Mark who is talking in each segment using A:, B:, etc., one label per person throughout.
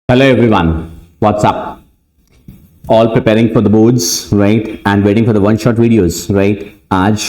A: Hello everyone, what's up? All preparing for the boards, right? And waiting for the one-shot videos, right? आज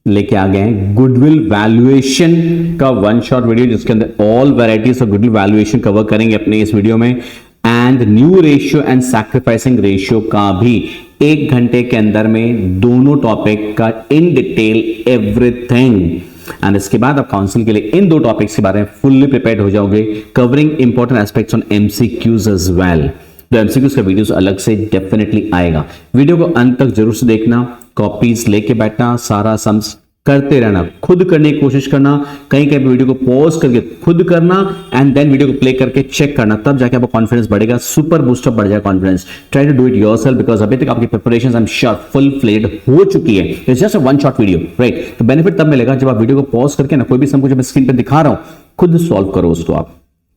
A: लेके आ गए हैं goodwill valuation का one shot video जिसके अंदर all varieties of goodwill valuation cover करेंगे अपने इस वीडियो में and new ratio and sacrificing ratio का भी 1 घंटे के अंदर में दोनों टॉपिक का इन डिटेल एवरीथिंग एंड इसके बाद आप काउंसिल के लिए इन दो टॉपिक्स के बारे में फुल्ली प्रिपेयर्ड हो जाओगे covering important aspects on MCQs as well. तो एमसीक्यूज का वीडियोस अलग से डेफिनेटली आएगा, वीडियो को अंत तक जरूर से देखना, कॉपीज लेके बैठना, सारा सम्स करते रहना, खुद करने की कोशिश करना, कहीं कहीं वीडियो को पॉज करके खुद करना एंड देन वीडियो को प्ले करके चेक करना, तब जाके आपका कॉन्फिडेंस बढ़ेगा, सुपर बूस्टअप बढ़ जाएगा confidence. Try to do it yourself because अभी तक आपकी preparation I am sure full fledged हो चुकी है। It's just a one shot video, right? तो बेनिफिट तब मिलेगा जब आप वीडियो को पॉज करके ना कोई भी सम को जब स्क्रीन पे दिखा रहा हूं खुद सॉल्व करो उसको आप।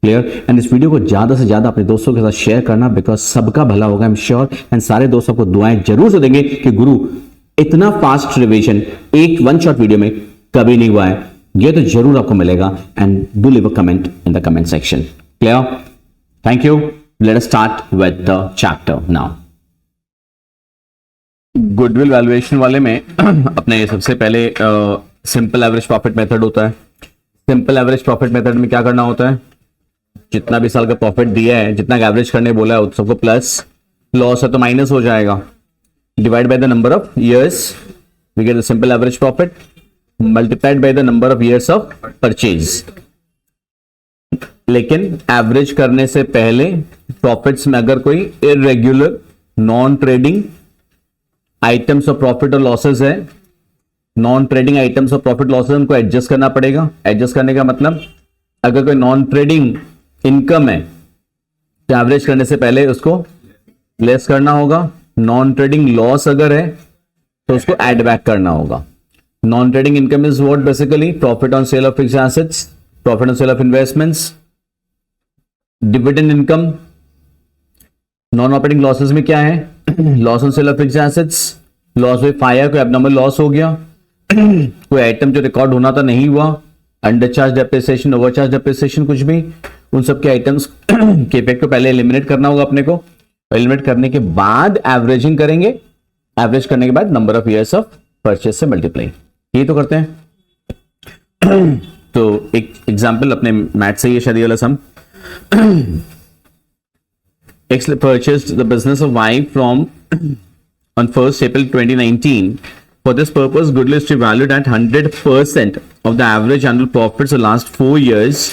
A: क्लियर? एंड इस वीडियो को ज्यादा से ज्यादा अपने दोस्तों के साथ शेयर करना बिकॉज सबका भला होगा आई एम श्योर एंड सारे दोस्त आपको दुआएं जरूर से देंगे कि गुरु इतना फास्ट रिवीजन एक वन शॉट वीडियो में कभी नहीं हुआ है, ये तो जरूर आपको मिलेगा and do leave a comment in the comment section. Clear? Thank you. Let us start with the chapter now. Goodwill valuation वाले में अपने सबसे पहले सिंपल एवरेज प्रॉफिट मेथड होता है। सिंपल एवरेज प्रॉफिट मेथड में क्या करना होता है, जितना भी साल का प्रॉफिट दिया है, जितना एवरेज करने बोला है सबको प्लस, लॉस है तो माइनस हो जाएगा, divide by the number of years, we get the simple average profit multiplied by the number of years of purchase. लेकिन एवरेज करने से पहले प्रॉफिट्स में अगर कोई irregular non trading items of profit और लॉसेस है, non trading items of profit losses उनको एडजस्ट करना पड़ेगा। एडजस्ट करने का मतलब अगर कोई नॉन ट्रेडिंग इनकम है तो एवरेज करने से पहले उसको लेस करना होगा, नॉन ट्रेडिंग लॉस अगर है तो उसको एड बैक करना होगा। Non trading income is what basically profit on sale of fixed assets, profit on sale of investments, dividend income. Non operating losses में क्या है, loss on sale of fixed assets, loss by fire, कोई abnormal loss हो गया, कोई item जो record होना था नहीं हुआ, अंडरचार्ज डेप्रिसिएशन, ओवरचार्ज डेप्रिसिएशन, कुछ भी, उन सब के आइटम्स के इफेक्ट को पहले एलिमिनेट करना होगा अपने को। एलिमिनेट करने के बाद एवरेजिंग करेंगे, एवरेज करने के बाद number of years of purchase से मल्टीप्लाई, ये तो करते हैं। तो एक एग्जांपल अपने मैथ से ये शादी वाला सम, X purchased the business of Y from on 1st April 2019. For this purpose, goodwill is to be valued at 100% of the average annual profits of the last 4 years.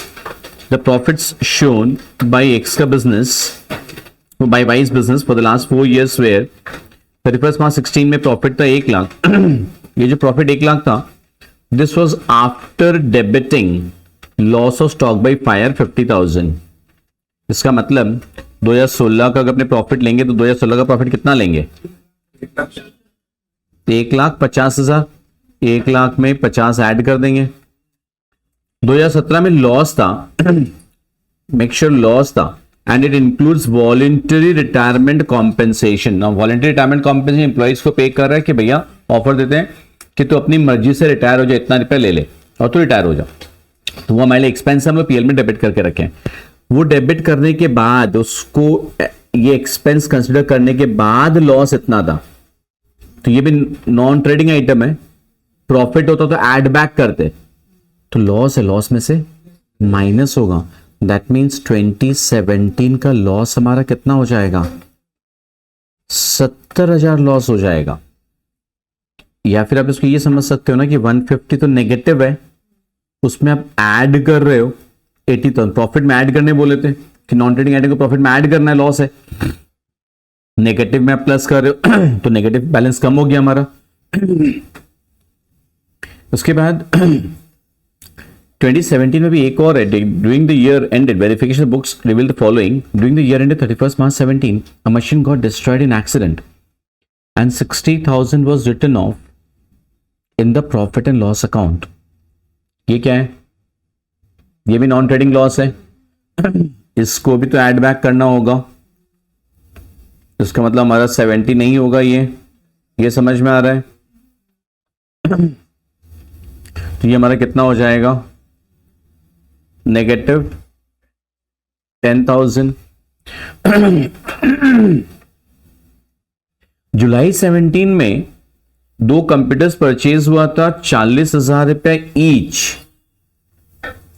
A: The profits shown by X का business, by Y's business for the last 4 years were 31st March 16 में profit था 1 लाख। ये जो profit 1 lakh था, this was after debiting loss of stock by fire 50,000। इसका मतलब 2016 का अगर अपने प्रॉफिट लेंगे तो 2016 का प्रॉफिट कितना लेंगे, 1,50,000। 1 लाख में 50 ऐड कर देंगे। 2017 में लॉस था, मेक श्योर लॉस था, and it includes voluntary retirement compensation. Now voluntary retirement compensation employees को पे कर रहा है कि भैया ऑफर देते हैं कि तू अपनी मर्जी से रिटायर हो जाए, इतना रुपया ले ले और तू रिटायर हो जा। तो वो हमारे लिए एक्सपेंस हम लोग पीएल में डेबिट करके रखें। वो डेबिट करने के बाद उसको ये एक्सपेंस कंसिडर करने के बाद लॉस इतना था, तो ये भी नॉन ट्रेडिंग आइटम है, प्रॉफिट होता तो ऐड बैक करते, तो लॉस है, लॉस में से माइनस होगा। दैट मीन्स 2017 का लॉस हमारा कितना हो जाएगा, 70,000 लॉस हो जाएगा। या फिर आप इसको ये समझ सकते हो ना कि 150 तो नेगेटिव है, उसमें आप ऐड कर रहे हो 80, तो प्रॉफिट में ऐड करने बोले थे कि नॉन ट्रेडिंग आइटम को प्रॉफिट में ऐड करना है, लॉस है, नेगेटिव में आप प्लस कर रहे हो तो नेगेटिव बैलेंस कम हो गया हमारा। उसके बाद 2017 में भी एक और है, during the year ended verification books reveal the following, during the year ended 31st March 17 a machine got destroyed in accident and 60,000 was written off in the profit and loss account. ये क्या है, ये भी non trading loss है, इसको भी तो add back करना होगा। इसका मतलब हमारा 70 नहीं होगा, ये समझ में आ रहा है। तो ये हमारा कितना हो जाएगा, नेगेटिव 10,000 जुलाई 17 में 2 कंप्यूटर्स परचेज हुआ था 40,000 रुपए ईच,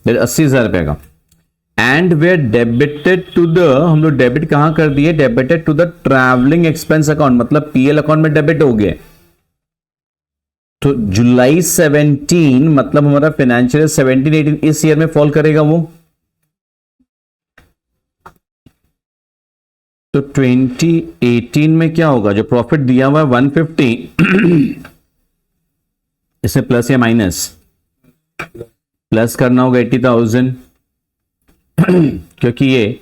A: 80,000 रुपए का, and they debited to the, हम लोग डेबिट कहां कर दिए, debited to the travelling expense account, मतलब पीएल अकाउंट में डेबिट हो गए। तो जुलाई 17 मतलब हमारा फाइनेंशियल 17-18 इस ईयर में फॉल करेगा वो। तो 2018 में क्या होगा, जो प्रॉफिट दिया हुआ है 150 इसमें प्लस या माइनस, प्लस करना होगा 80,000 क्योंकि ये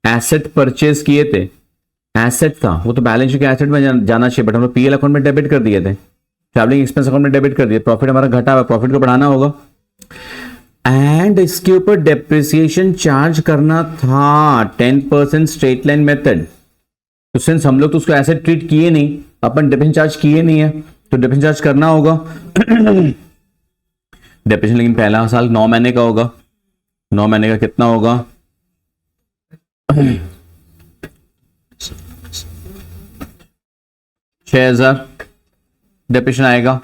A: एसेट परचेज किए थे, एसेट था वो, तो बैलेंस शीट के एसेट में जाना चाहिए, बट हम लोग पीएल अकाउंट में डेबिट कर दिए थे, ट्रैवलिंग एक्सपेंस अकाउंट में डेबिट कर दिए, प्रॉफिट हमारा घटा हुआ, प्रॉफिट को बढ़ाना होगा। एंड इसके ऊपर डेप्रिसिएशन चार्ज करना था 10% स्ट्रेट लाइन मेथड। तो सिंस हम लोग तो उसको एसेट ट्रीट किए नहीं, अपन डेप्रिसिएशन चार्ज किए नहीं है, तो डेप्रिसिएशन चार्ज करना होगा। डेप्रिसिएशन लेकिन पहला साल 9 महीने का होगा, 9 महीने का कितना होगा 6,000 डेप्रिसिएशन आएगा,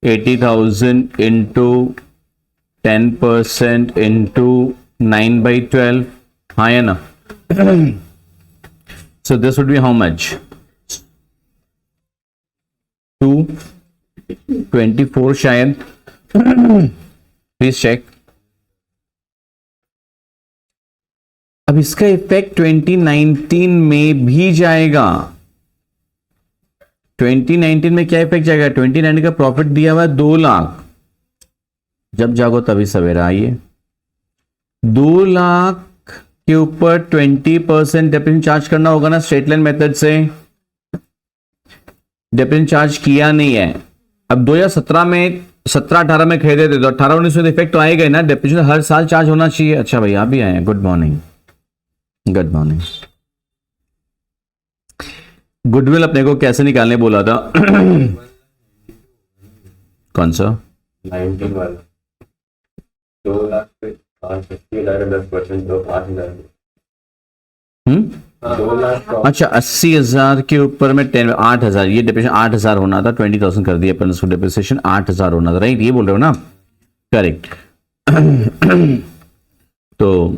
A: 80,000 इंटू 10% इंटू 9/12, हाँ है ना। So this would be how much, 224 शायद, प्लीज चेक। अब इसका इफेक्ट 2019 में भी जाएगा। 2019 में क्या इफेक्ट जाएगा, 2019 का प्रॉफिट दिया हुआ है 2 लाख, जब जागो तभी सवेरा, आइए 2 लाख के ऊपर 20% डेप्रिसिएशन चार्ज करना होगा ना स्ट्रेट लाइन मेथड से। डेप्रिसिएशन चार्ज किया नहीं है। अब 2017 में 17-18 में खरीदे थे, तो 18-19 में इफेक्ट तो आएगा ही ना, डेप्रिसिएशन हर साल चार्ज होना चाहिए। अच्छा भाई आप भी आए हैं, good morning, good morning. Goodwill अपने को कैसे निकालने बोला था कौन सा
B: 19 वाला 2 लाख पे 10% तो 5,000। 2 लाख का,
A: अच्छा 80,000 के ऊपर में 8,000, ये डेप्रिसिएशन 8,000 होना था, 20,000 कर दिया अपन उसको, डेप्रिसिएशन 8,000 होना था, राइट, ये बोल रहे हो ना, करेक्ट। तो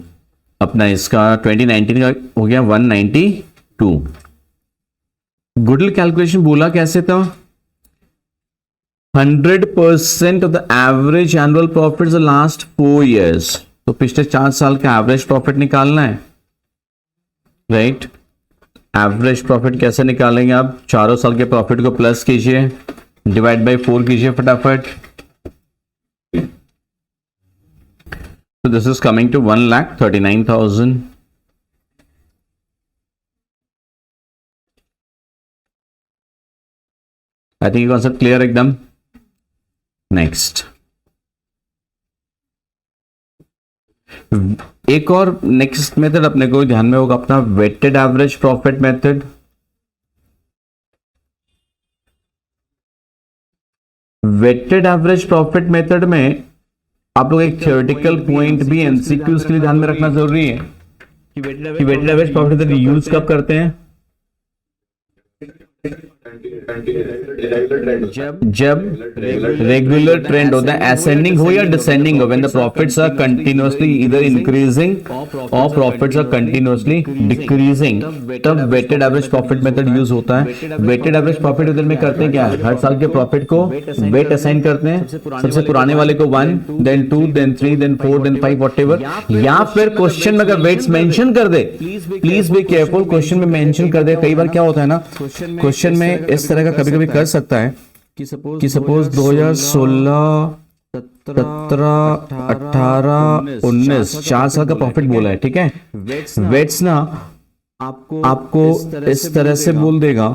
A: अपना इसका 2019 का हो गया 192। गुडविल कैलकुलेशन बोला कैसे था, 100% of the average annual profit the last 4 years। तो पिछले 4 साल का एवरेज प्रॉफिट निकालना है, राइट। एवरेज प्रॉफिट कैसे निकालेंगे आप, चारों साल के प्रॉफिट को प्लस कीजिए, डिवाइड बाय 4 कीजिए फटाफट। तो this is coming to 1,39,000। I think ये कॉन्सेप्ट क्लियर एकदम। नेक्स्ट एक और नेक्स्ट मेथड अपने को ध्यान में होगा अपना weighted average profit method. Weighted average profit method में आप लोग एक थ्योरेटिकल पॉइंट भी एमसीक्यूज के लिए ध्यान में रखना जरूरी है कि weighted average profit method use कब करते हैं, जब रेगुलर ट्रेंड होता है, असेंडिंग हो या डिसेंडिंग हो, when the profits are continuously either increasing और प्रॉफिट्स आर कंटिन्यूअसली डिक्रीजिंग, तब weighted average profit method use होता है। वेटेड एवरेज प्रॉफिट मेथड में करते हैं क्या, हर साल के प्रॉफिट को वेट असाइन करते हैं, सबसे पुराने वाले को 1, then 2, then 3, then 4, then 5 whatever, या फिर क्वेश्चन में अगर वेट्स मेंशन कर दे, प्लीज बी केयरफुल, क्वेश्चन में मेंशन कर दे। कई बार क्या होता है ना, क्वेश्चन में इस तरह का कभी कभी कर सकता है कि सपोज 2016, 17, 18, 19 4 साल का प्रॉफिट बोला है, ठीक है। वेट्स ना आपको इस तरह से बोल देगा।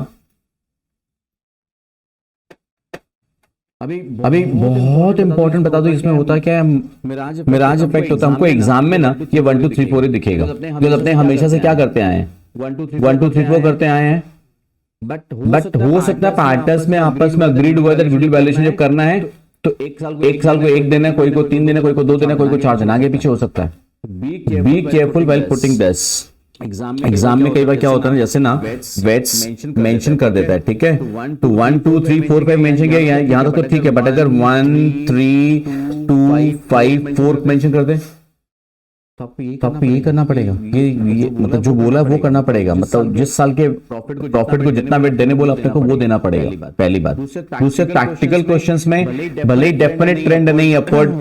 A: अभी बहुत इंपॉर्टेंट बता दो, इसमें होता क्या है, मिराज इफेक्ट होता है। हमको एग्जाम में ना ये 1 2 3 4 ही दिखेगा, जो अपने हमेशा से क्या करते आए हैं, 1 2 3 4 करते आए हैं। बट हो सकता है पार्टनर्स में आपस में अग्रीड हुआ था गुडविल वैल्यूएशन जब करना है तो एक साल को 1 देना है, कोई को 3 देना है, कोई को 2 देना है, कोई को 4 देना, आगे पीछे हो सकता है। Be careful while putting this, exam में कई बार क्या होता है ना, जैसे ना वेट्स मेंशन कर देता है, ठीक है, तो 1 2 3 4 5 मेंशन किया, यहाँ तक तो ठीक है, बट अगर 1 3 2 5 4 मेंशन कर दे तो आपको ये करना पड़ेगा, ये मतलब जो बोला वो करना पड़ेगा, मतलब जिस साल के प्रॉफिट को जितना वेट देने बोला अपने को वो देना पड़ेगा, पहली बात। दूसरे प्रैक्टिकल क्वेश्चंस में भले ही डेफिनेट ट्रेंड नहीं, अपवर्ड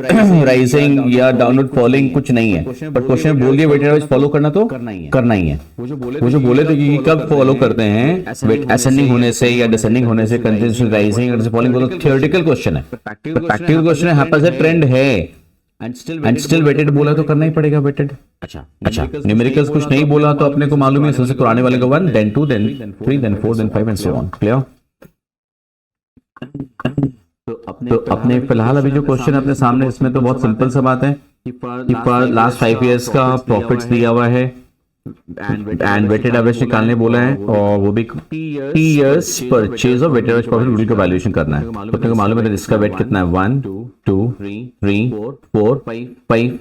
A: राइजिंग या डाउनवर्ड फॉलिंग कुछ नहीं है, बट क्वेश्चन बोल दिया वेटेड एवरेज फॉलो करना तो करना ही है। वो जो बोले थे कि कब फॉलो करते हैं, वेट असेंडिंग होने से या डिसेंडिंग होने से, कंटिन्यूअसली राइजिंग और फॉलिंग, वो तो थियोरेटिकल क्वेश्चन है, प्रैक्टिकल क्वेश्चन है, यहाँ पर ट्रेंड है एंड स्टिल वेटेड बोला तो करना ही पड़ेगा वेटेड। अच्छा, न्यूमेरिकल्स कुछ नहीं बोला तो अपने को मालूम है सबसे पुराने वाले को 1 then 2 then 3 then 4 then 5 and so on, clear. तो अपने फिलहाल अभी जो क्वेश्चन अपने सामने, इसमें तो बहुत सिंपल सा बात है कि पर लास्ट 5 इयर्स का प्रॉफिट्स दिया हुआ है एंड वेटेड एवरेज निकालने बोला है, और वो भी 3 years purchase of weighted average profit goodwill का वैल्यूएशन करना है। तो अपने को मालूम है इसका वेट कितना है, 1 2 3 4 5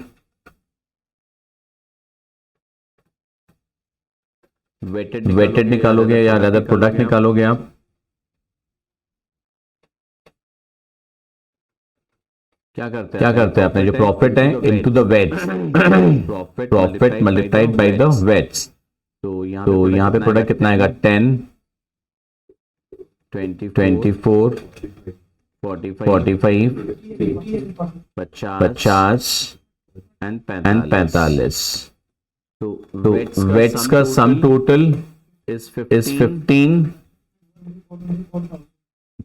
A: वेटेड निकालोगे या रेदर प्रोडक्ट निकालोगे आप, क्या करते हैं अपने जो प्रॉफिट है into the weights, profit multiplied by the weights. तो यहाँ पे प्रोडक्ट कितना आएगा, 10 24 45 50 एंड 45। तो वेट्स का सम टोटल इज 15,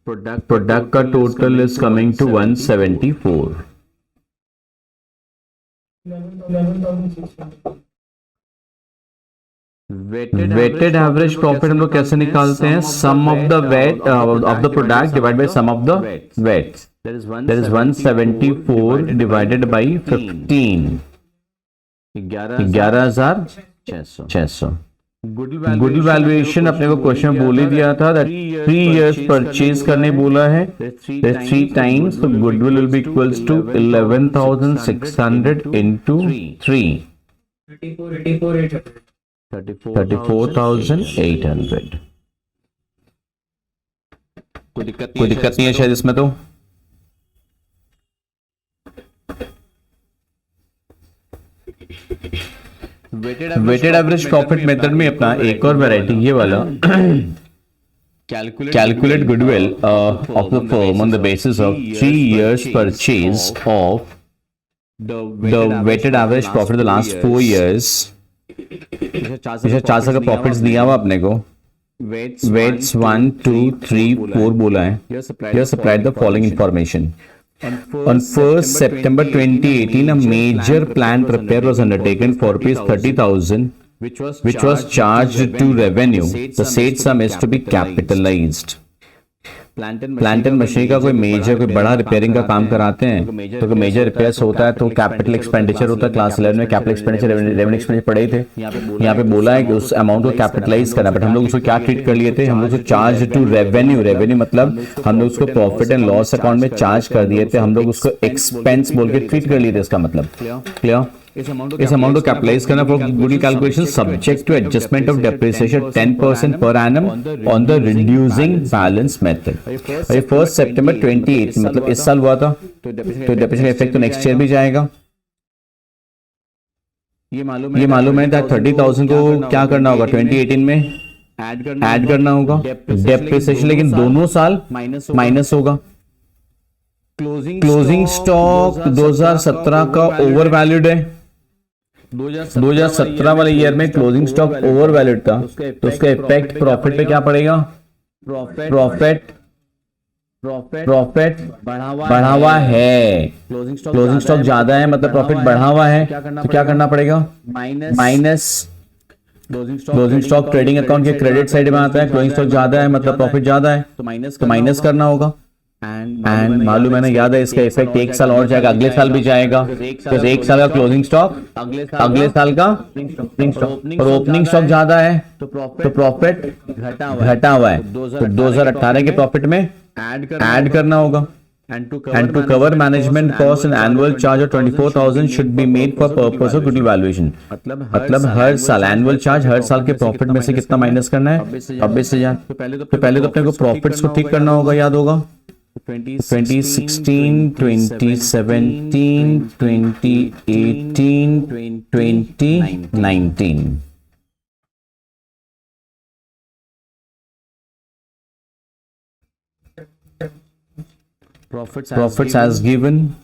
A: प्रोडक्ट का total is coming to 174। Weighted average profit हम लोग कैसे निकालते हैं, sum of the weight of the product divide by sum of the weights, that is 174 divided by 15, 11,600। Goodwill valuation अपने को question बोल ही दिया था, 3 इयर्स परचेज करने बोला है, 3 टाइम्स, तो goodwill will be equals to 11,600 into 3, 34,800। कोई दिक्कत नहीं है शायद इसमें तो। वेटेड एवरेज प्रॉफिट मेथड में अपना एक और वैरायटी ये वाला, calculate goodwill of the firm on the basis of 3 years purchase of the weighted average profit the last 4 years. 4 साल का प्रॉफिट्स दिया हुआ अपने को, वेट्स 1 2 3 4 बोला है, यह supplied the following information. On 1st September 2018, a major plan prepare was undertaken for ₹30,000, which was charged to revenue. The said sum is to be capitalized. Plant and machinery का कोई major, कोई बड़ा repairing का काम कराते हैं, तो कोई मेजर रिपेयर्स होता है तो कैपिटल एक्सपेंडिचर होता है। क्लास 11 में कैपिटल एक्सपेंडिचर, रेवेन्यू एक्सपेंडिचर पढ़े थे, यहाँ पे बोला है कि उस अमाउंट को कैपिटलाइज करना, बट हम लोग उसको क्या ट्रीट कर लिए थे, हम लोग उसको चार्ज टू रेवेन्यू मतलब हम लोग उसको प्रॉफिट एंड लॉस अकाउंट में चार्ज कर दिए थे, हम लोग उसको एक्सपेंस बोल के ट्रीट कर लिए थे। इसका मतलब क्लियर, इस अमाउंट को कैपिटलाइज करना for goodwill calculation subject to adjustment of depreciation 10% पर annum on the reducing balance method. 1 सितंबर 2018 मतलब इस साल हुआ था, तो डेप्रिसिएशन इफेक्ट तो नेक्स्ट ईयर भी जाएगा। ये मालूम है दैट 30,000 को क्या करना होगा, 2018 में ऐड करना होगा डेप्रिसिएशन, लेकिन दोनों साल माइनस होगा। क्लोजिंग स्टॉक 2017 का ओवर वैल्यूड है, 2017 वाले ईयर में क्लोजिंग स्टॉक ओवर वैल्यूड था, तो उसका इफेक्ट प्रॉफिट पे क्या पड़ेगा, प्रॉफिट बढ़ा हुआ है, क्लोजिंग स्टॉक ज्यादा है मतलब प्रॉफिट बढ़ा हुआ है, तो क्या करना पड़ेगा, minus closing stock trading account के क्रेडिट साइड में आता है, क्लोजिंग स्टॉक ज्यादा है मतलब प्रॉफिट ज्यादा है, तो माइनस करना होगा। एंड मालूम है ना, याद है इसका इफेक्ट 1 साल और जाएगा, अगले साल भी जाएगा, तो 1 साल का क्लोजिंग स्टॉक, अगले साल का ओपनिंग स्टॉक ज्यादा है तो प्रॉफिट घटा हुआ है, तो 2018 के प्रॉफिट में ऐड करना होगा। and to cover management costs an annual charge of 24,000 should be made for purpose of goodwill valuation. मतलब हर साल एनुअल चार्ज हर साल के प्रॉफिट में से कितना माइनस करना है 26,000. तो पहले तो अपने को प्रॉफिट्स को ठीक करना होगा, याद होगा 2016, 2017, 2018, 2019. Profits as given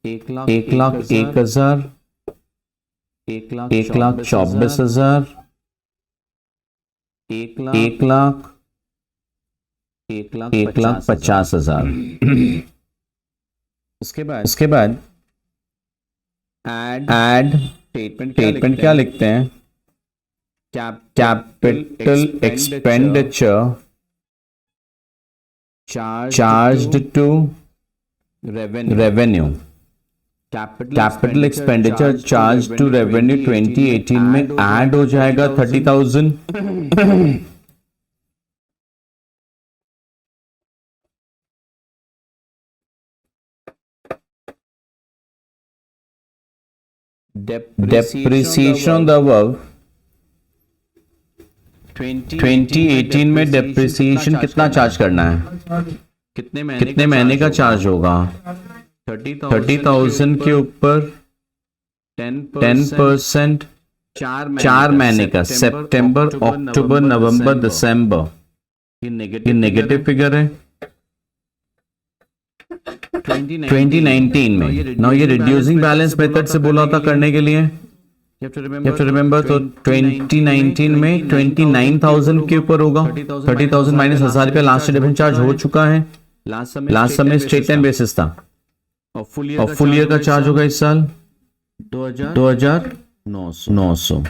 A: 1,01,000, 1,24,000, 1,50,000. उसके बाद एड स्टेटमेंट क्या लिखते हैं? Capital expenditure charged to revenue. Capital expenditure charge to revenue 2018 में ऐड हो जाएगा 30,000. Depreciation on the above 2018 में डेप्रिसिएशन कितना चार्ज करना है? कितने महीने का चार्ज होगा? 30,000 के ऊपर 10% 4 महीने का, सितंबर, अक्टूबर, नवंबर, दिसंबर. ये नेगेटिव फिगर है 2019 में. नाउ ये रिड्यूसिंग बैलेंस मेथड से बोला था करने के लिए. You have to remember, तो 2019 में 29,000 के ऊपर होगा. 30,000 माइनस 1,000 रुपया लास्ट डिविडेंड चार्ज हो चुका है. लास्ट समय स्ट्रेट लाइन बेसिस था और फुल ईयर का चार्ज होगा इस साल 2,900.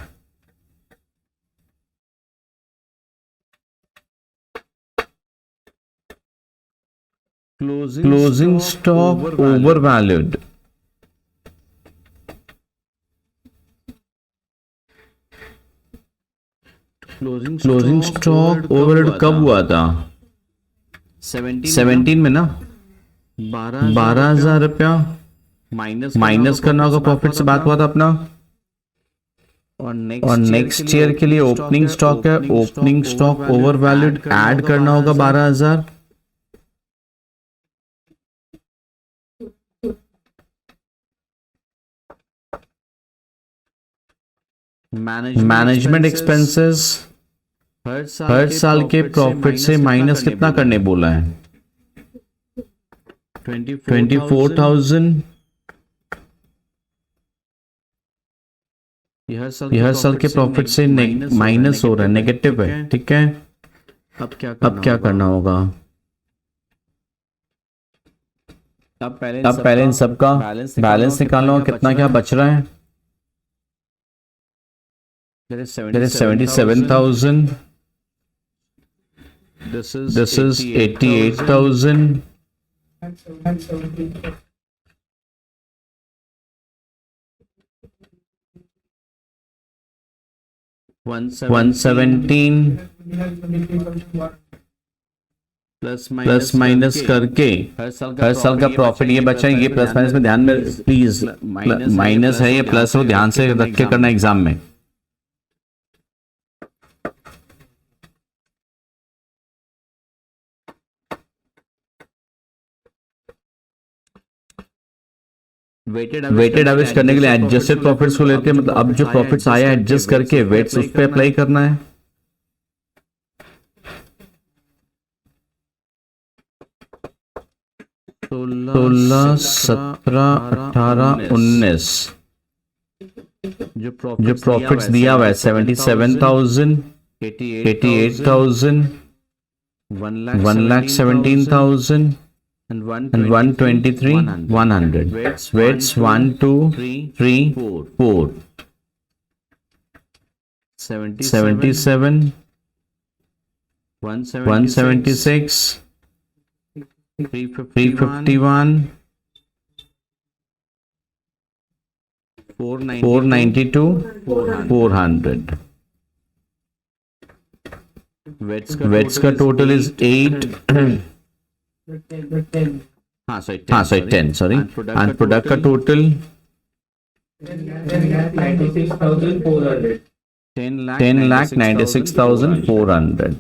A: Closing stock over valued. Closing stock overhead कब हुआ था? 17 में ना. 12,000 रुपया माइनस करना होगा प्रॉफिट से बात हुआ था अपना. और नेक्स्ट ईयर के लिए ओपनिंग स्टॉक है. Opening stock over valued add करना होगा 12,000. मैनेजमेंट एक्सपेंसेस हर साल के प्रॉफिट से माइनस कितना करने बोला है? 24,000. यह हर साल के प्रॉफिट से माइनस हो रहा है, नेगेटिव है. ठीक है, अब क्या करना होगा? अब पहले इन सबका बैलेंस निकालना होगा, कितना क्या बच रहा है. There is 77,000. This is 88,000. 117 plus minus करके हर साल का प्रॉफिट ये बचा है. ये प्लस माइनस में ध्यान में प्लीज, माइनस है ये प्लस हो, ध्यान से रख के करना एग्जाम में. वेटेड एवरेज करने के लिए एडजस्टेड प्रॉफिट्स को लेते हैं. मतलब अब जो प्रॉफिट्स आया एडजस्ट करके वेट्स उस पे अप्लाई करना है. 16, 17, 18, 19 जो प्रॉफिट्स दिया हुआ है 77,000, 88,000, 1,17,000 and 123,100. Weights 1, 2, 3, 4. 77, 176, 351, 492, 400. Weights का टोटल इज 8. हाँ सॉरी 10 सॉरी एंड प्रोडक्ट का total 10,96,400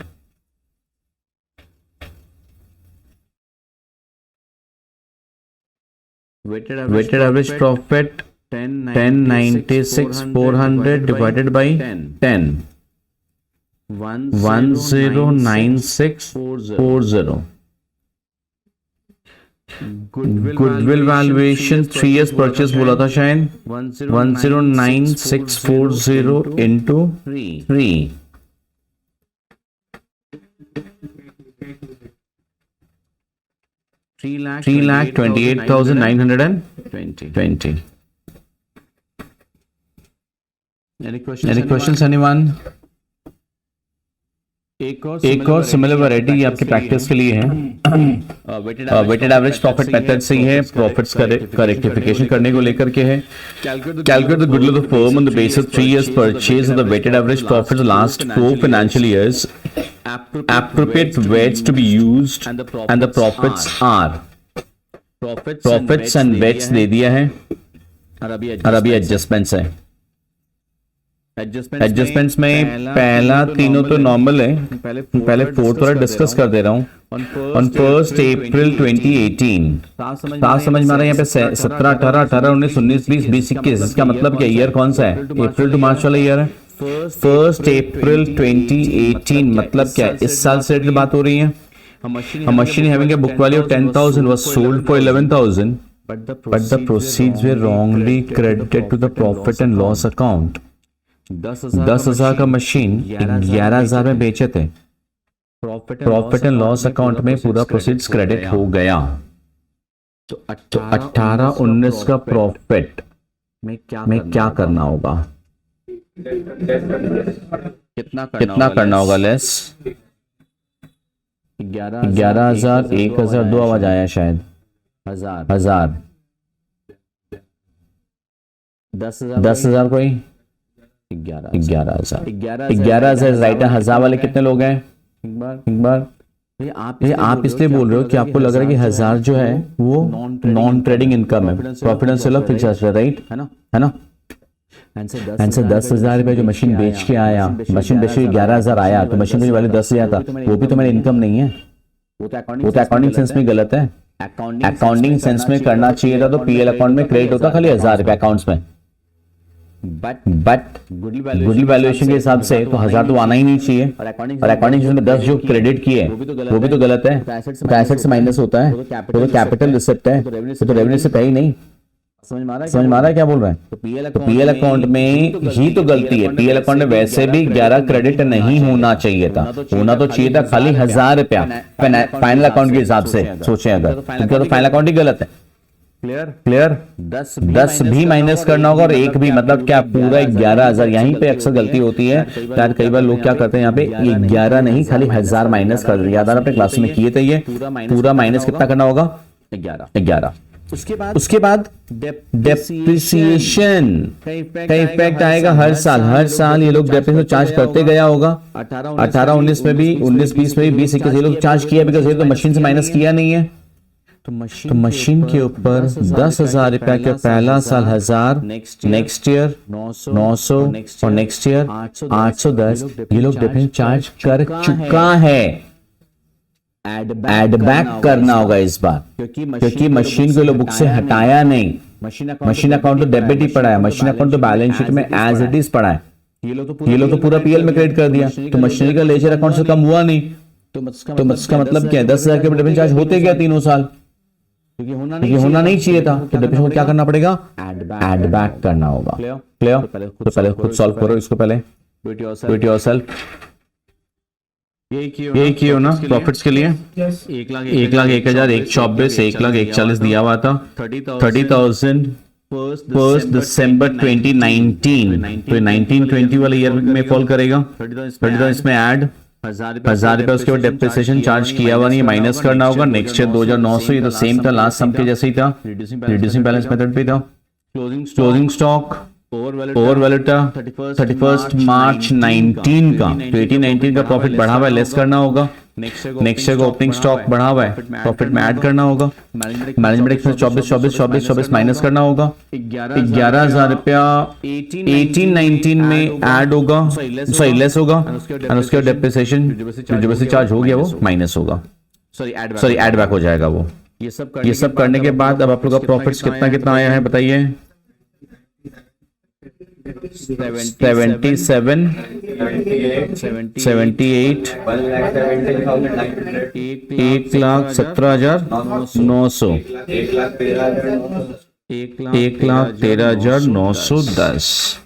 A: weighted average profit 10,96,400 divided by 10 10,96,400 goodwill valuation 3 years purchase बोला था शायद 10,96,400 into 3 3,28,920 Any questions anyone? एक और सिमिलर वैरायटी ये आपकी प्रैक्टिस के लिए है वेटेड एवरेज प्रॉफिट मेथड से ही है प्रॉफिट्स का रेक्टिफिकेशन करने को लेकर के है calculate the goodwill of the firm on the basis of 3 years purchase of the weighted average profits last 4 financial years appropriate weights to be used and the profits are profits and weights दे दिया है और अभी adjustments है adjustments में पहला तीनों तो normal है पहले फोर्थ वाला डिस्कस कर दे रहा हूँ ऑन 1st April 2018 साफ समझ में आ रहा है यहाँ पे 17 18 18 19 19 20 20 21 इसका मतलब क्या ईयर कौन सा है अप्रैल टू मार्च वाला ईयर है 1st April 2018 मतलब क्या है इस साल से रिलेटेड बात हो रही है A machine having a book value of 10,000 was sold for 11,000 but the proceeds were wrongly credited to the profit and loss account 10,000 का मशीन 11,000 में बेचे थे प्रॉफिट एंड लॉस अकाउंट में पूरा प्रोसीड्स क्रेडिट हो गया तो 18-19 का प्रॉफिट में क्या करना होगा कितना करना होगा लेस 11,000 1,000 दो आवाज आया शायद 1,000 10,000 कोई 11,000 राइट है 1,000 वाले कितने लोग हैं एक बार ये आप इसलिए बोल रहे हो कि आपको लग रहा है कि 1,000 जो है वो नॉन ट्रेडिंग इनकम है profit and sale of fixed right है ना आंसर 10,000 रुपए जो मशीन बेच के आया मशीन बेच के 11,000 आया तो मशीन की वैल्यू 10,000 था वो भी तो मेरी इनकम नहीं है वो तो अकाउंटिंग सेंस में गलत है अकाउंटिंग सेंस में करना चाहिए था तो पीएल अकाउंट में क्रेडिट होता खाली 1,000 रुपए अकाउंट्स में बट गुडविल वैल्यूएशन के हिसाब से तो 1,000 तो आना ही नहीं चाहिए और अकाउंटिंग में 10 जो क्रेडिट किए वो भी तो गलत है तो एसेट से माइनस होता है तो कैपिटल रिसिप्ट है तो रेवेन्यू से है ही नहीं समझ में आ रहा है क्या बोल रहे हैं तो पीएल अकाउंट में ही तो गलती है पीएल अकाउंट में वैसे भी 11 क्रेडिट नहीं होना चाहिए था होना तो चाहिए था खाली 1,000 रुपया फाइनल अकाउंट के हिसाब से सोचें अगर क्योंकि तो फाइनल अकाउंट ही गलत है क्लियर 10 भी माइनस करना होगा और एक भी मतलब क्या पूरा 11,000 यहीं पे अक्सर गलती होती है यार कई बार लोग क्या करते हैं यहाँ पे 11 नहीं खाली 1,000 माइनस कर देते याद आ रहा अपने क्लास में किए थे ये पूरा माइनस कितना करना होगा 11 उसके बाद डेप्रिसिएशन का इफेक्ट आएगा हर साल ये लोग डेप्रिसिएशन चार्ज करते गया होगा 18-19 में भी 19-20 में भी 20-21 ये लोग चार्ज किया बिकॉज ये तो मशीन से माइनस किया नहीं है तो मशीन के ऊपर 10,000 रुपया के पहला साल 1,000 नेक्स्ट ईयर 900 और नेक्स्ट ईयर 810 ये लोग डेप्रिसिएशन चार्ज कर चुका है एड बैक करना होगा इस बार क्योंकि मशीन को लोग बुक से हटाया नहीं मशीन अकाउंट तो डेबिट ही पड़ा है मशीन अकाउंट तो बैलेंस शीट में एज इट इज पड़ा है ये लोग तो पूरा पीएल में क्रेडिट कर दिया तो मशीनरी का लेजर अकाउंट से कम हुआ नहीं तो इसका मतलब क्या है 10,000 के डेबिट चार्ज होते गया तीनों साल क्योंकि होना नहीं चाहिए था तो डेबिट को क्या करना पड़ेगा एड बैक करना होगा क्लियर तो पहले खुद सॉल्व करो इसको पहले डू इट योरसेल्फ यही किए हो ना प्रॉफिट्स के लिए 1,01,000 1,24 1,01,40 दिया हुआ था 30,000 1st December 2019 तो 19-20 वाले ईयर में फॉल करेगा 30,000 इसमें ऐड 1,000 रुपए उसके बाद डेप्रिसिएशन चार्ज किया हुआ नहीं माइनस करना होगा नेक्स्ट ईयर 2,900 ये तो सेम था लास्ट सम के जैसे ही था रिड्यूसिंग बैलेंस मेथड पे था क्लोजिंग स्टॉक ओवर वैल्यूटा 31 मार्च 19 का, तो 18-19 का प्रॉफिट बढ़ा हुआ है, लेस करना होगा। नेक्स्ट ईयर का ओपनिंग स्टॉक बढ़ा हुआ है, प्रॉफिट में ऐड करना होगा। मैनेजमेंट एक्सपेंस 24 माइनस करना होगा। 11,000 रुपया 18-19 में ऐड होगा, सॉरी लेस होगा, और उसके डेप्रिसिएशन जो चार्ज हो गया वो माइनस होगा, सॉरी ऐड बैक हो जाएगा वो। ये सब करने के बाद अब आप लोग का प्रॉफिट्स कितना कितना आया है बताइए। 77, 78, 1,17,900, 1,13,910।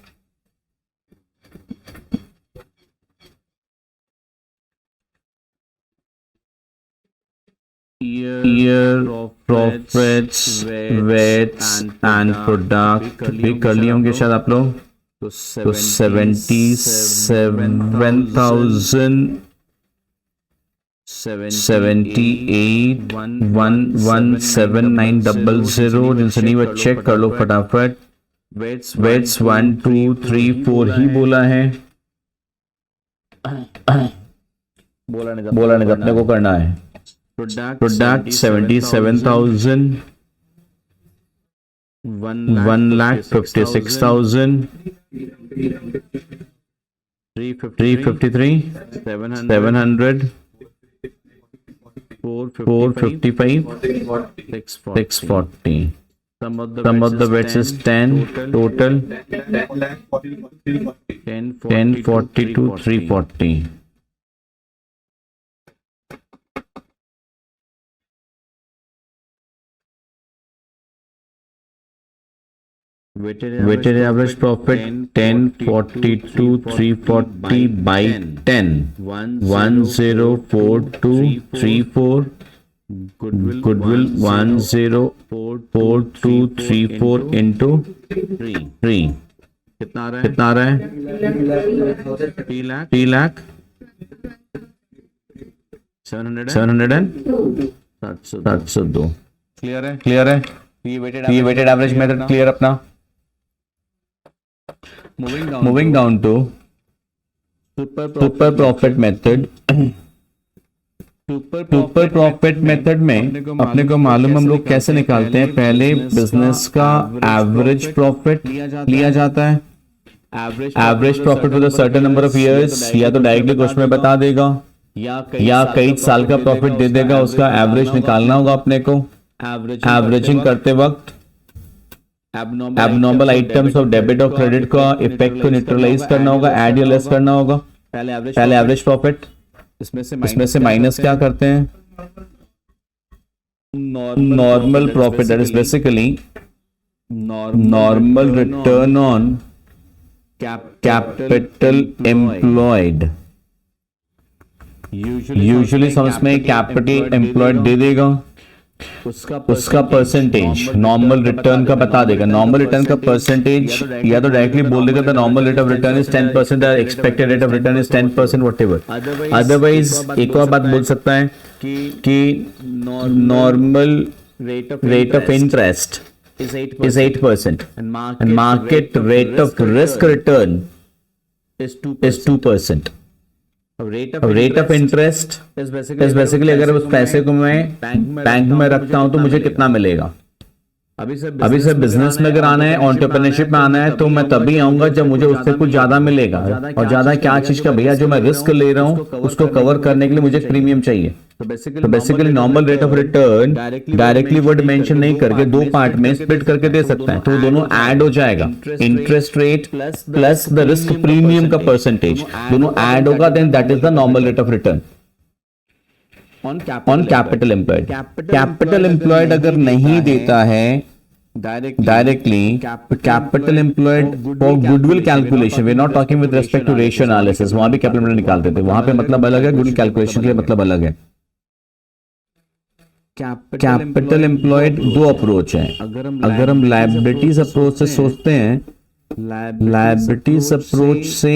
A: Year profits, weights and product भी कर लिए होंगे शायद आप लोग। तो 77,117,900 जिनसे नहीं वो चेक कर लो फटाफट। वेट्स 1 2 3 4 ही बोला है, बोला नहीं अपने को करना है। Product 77,000, 1,56,000, 353, 700, 455, 640. Sum of the bets is 10 total, 1042, 340. Weighted average profit 1042 340 by 10, 104234. Goodwill 104234 into 3 कितना आ रहा है 3 लाख 702। क्लियर है ये वेटेड एवरेज मेथड क्लियर अपना। Moving down to super profit method. Super profit method में अपने को मालूम हम लोग कैसे निकालते हैं। पहले बिजनेस का एवरेज प्रॉफिट लिया जाता है। Average profit for the certain number of years, या तो डायरेक्टली क्वेश्चन में बता देगा या कई साल का प्रॉफिट दे देगा, उसका एवरेज निकालना होगा अपने को। एवरेजिंग करते वक्त एबनॉर्मल आइटम्स ऑफ डेबिट और क्रेडिट का इफेक्ट को न्यूट्रलाइज करना होगा, ऐड या लेस करना होगा। पहले एवरेज प्रॉफिट, इसमें से माइनस क्या करते हैं normal profit, that is basically normal return on capital employed. Usually समझ में कैपिटल एम्प्लॉयड दे देगा, उसका परसेंटेज नॉर्मल रिटर्न का बता देगा। नॉर्मल रिटर्न का परसेंटेज या तो डायरेक्टली बोल देगा the normal rate of return is 10%, expected rate of return is 10%, whatever. Otherwise एक और बात बोल सकता है कि normal rate of interest is 8% and market rate of risk return is 2%. Rate of interest is basically अगर उस पैसे को मैं बैंक में रखता हूं तो मुझे कितना मिलेगा। अभी से बिजनेस में अगर आना है, एंटरप्रेन्योरशिप में आना है, तो मैं तभी आऊंगा जब मुझे उससे कुछ ज्यादा मिलेगा। और ज्यादा क्या चीज का भैया, जो मैं रिस्क ले रहा हूं उसको कवर करने के लिए मुझे प्रीमियम चाहिए। तो basically normal rate of return directly word mention नहीं करके दो पार्ट में स्प्लिट करके दे सकता है, तो दोनों ऐड हो जाएगा। Interest rate plus the risk premium का परसेंटेज दोनों ऐड होगा, then that is the normal rate of return on capital employed. Capital employed अगर नहीं देता है directly capital employed for goodwill calculation, we are not talking with respect to ratio analysis, वहां भी capital employed निकालते थे, वहां पे मतलब अलग है, गुडविल कैलकुलेशन के लिए मतलब अलग है। कैपिटल एम्प्लॉयड दो अप्रोच है। अगर हम लायबिलिटीज अप्रोच से सोचते हैं, लायबिलिटीज अप्रोच से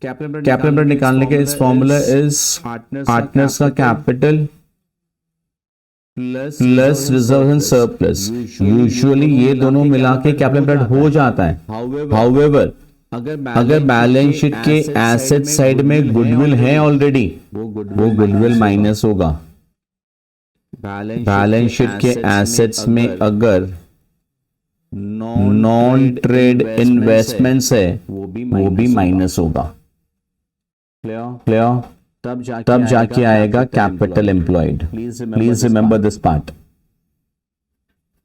A: कैपिटल निकालने के इस फॉर्मूला इज पार्टनर्स का capital plus reserve and surplus, usually ये दोनों मिला के कैपिटल एम्प्लॉयड हो जाता है। हाउएवर अगर बैलेंस शीट के एसेट साइड में गुडविल है ऑलरेडी, वो गुडविल माइनस होगा। बैलेंस शीट के एसेट्स में अगर नॉन ट्रेड इन्वेस्टमेंट्स है, वो भी माइनस होगा। क्लियर? तब जाके आएगा capital employed. Please remember this part.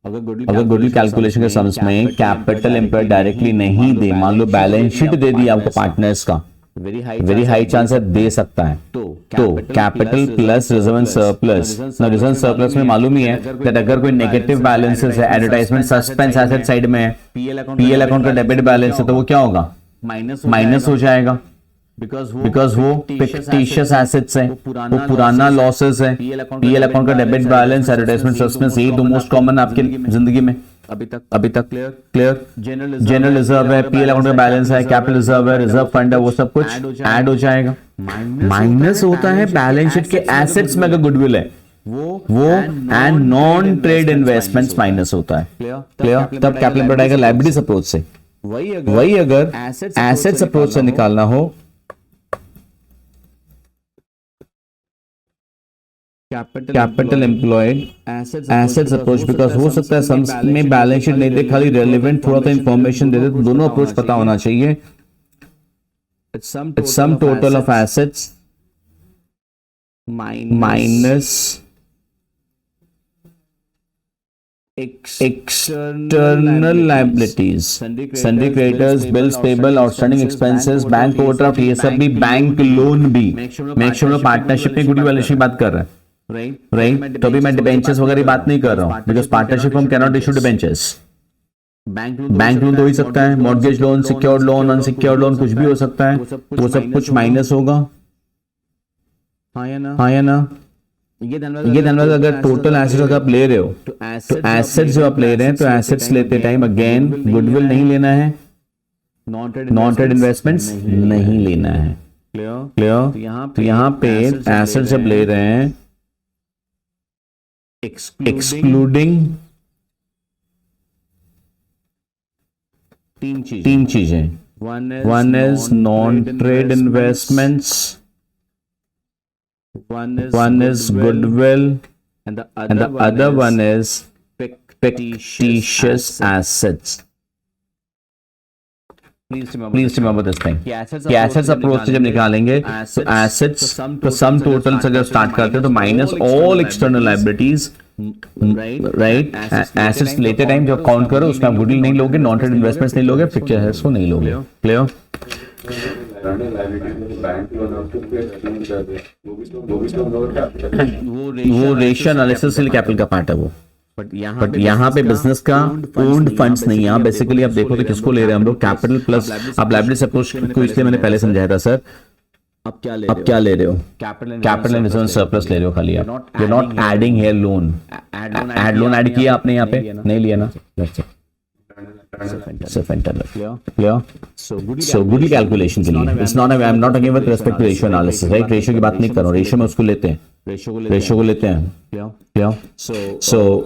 A: अगर गुडविल कैलकुलेशन के सम्स में कैपिटल एम्प्लॉयड डायरेक्टली नहीं दे, मान लो बैलेंस शीट दे दी आपको पार्टनर्स का, वेरी हाई चांस है दे सकता है, तो capital plus reserve and surplus. Reserve and surplus में मालूम ही है कि अगर कोई नेगेटिव बैलेंसेस है, एडवर्टाइजमेंट सस्पेंस एसेट साइड में है, पीएल अकाउंट का डेबिट बैलेंस है, तो वो क्या होगा? माइनस हो जाएगा, बिकॉज वो फिक्टिशियस एसेट्स है, वो पुराना लॉसेस है। पीएल अकाउंट का डेबिट बैलेंस, एडवर्टाइजमेंट सस्पेंस, यही दो मोस्ट कॉमन आपकी जिंदगी में अभी तक क्लियर। जनरल रिजर्व है, पीएल अकाउंट का बैलेंस है, कैपिटल रिजर्व है, रिजर्व फंड है, वो सब कुछ ऐड हो जाएगा। माइनस होता है बैलेंस शीट के एसेट्स में अगर गुडविल है, वो and non trade investments minus होता है। क्लियर? तब कैपिटल एम्प्लॉयड आएगा लायबिलिटीज अप्रोच से। वही अगर एसेट्स अप्रोच से निकालना हो, capital employed assets approach, because हो सकता है सम्स में बैलेंस शीट नहीं दे, खाली रेलेवेंट थोड़ा सा इंफॉर्मेशन दे दे, तो दोनों अप्रोच पता होना चाहिए। Sum total of assets minus external liabilities, sundry creditors, bills payable, outstanding expenses, bank overdraft, ये सब भी, बैंक लोन भी। मेक श्योर पार्टनरशिप में गुडविल बैलेंस शीट बात कर रहा है, राइट? तो अभी मैं डिबेंचर्स वगैरह बात नहीं कर रहा हूं, बिकॉज पार्टनरशिप हम cannot issue debentures. Bank loan तो ही सकता है, mortgage loan, secured loan, unsecured loan, कुछ भी हो सकता है, वो सब कुछ माइनस होगा। हाँ या ना? ये ध्यान रखना, अगर टोटल एसेट्स आप ले रहे हो, तो एसेट्स जो आप ले रहे हैं, तो एसेट्स लेते टाइम अगेन गुडविल नहीं लेना है, नॉन ट्रेड इन्वेस्टमेंट्स नहीं लेना है। क्लियर? तो यहाँ पे एसेट्स जब ले रहे हैं, एक्सक्लूडिंग तीन चीजें, one is non trade investments, one is goodwill, and the other one is fictitious assets. Please remember this thing. कि assets approach से जब निकालेंगे, तो assets तो sum total से जब start करते हैं, तो minus all external liabilities, right? Assets लेते टाइम जब काउंट करो, उसमें आप गुडविल नहीं लोगे, नॉन ट्रेड इन्वेस्टमेंट्स नहीं लोगे, फिक्चर एसेट्स को नहीं लोगे। क्लियर? वो रेशियो एनालिसिस के लिए कैपिटल का पार्ट है वो, बट यहाँ पे बिजनेस का ओन्ड फंड्स नहीं है। यहाँ बेसिकली आप देखो तो किसको ले रहे हैं हम लोग? कैपिटल प्लस, आप लायबिलिटी अप्रोच को इसलिए मैंने पहले समझाया था सर। अब क्या ले रहे हो? कैपिटल एंड रिजर्व सरप्लस ले रहे हो खाली आप। You are not adding here loan. Add loan add किया आपने यहाँ पे? नहीं लिया ना। सिर्फ internal. Clear? So goodwill calculation के लिए it's not, I am not again with respect to ratio analysis, right? Ratio की बात नहीं कर रहा हूं, रेशियो में उसको लेते हैं, रेशियो को लेते हैं। क्लियर? सो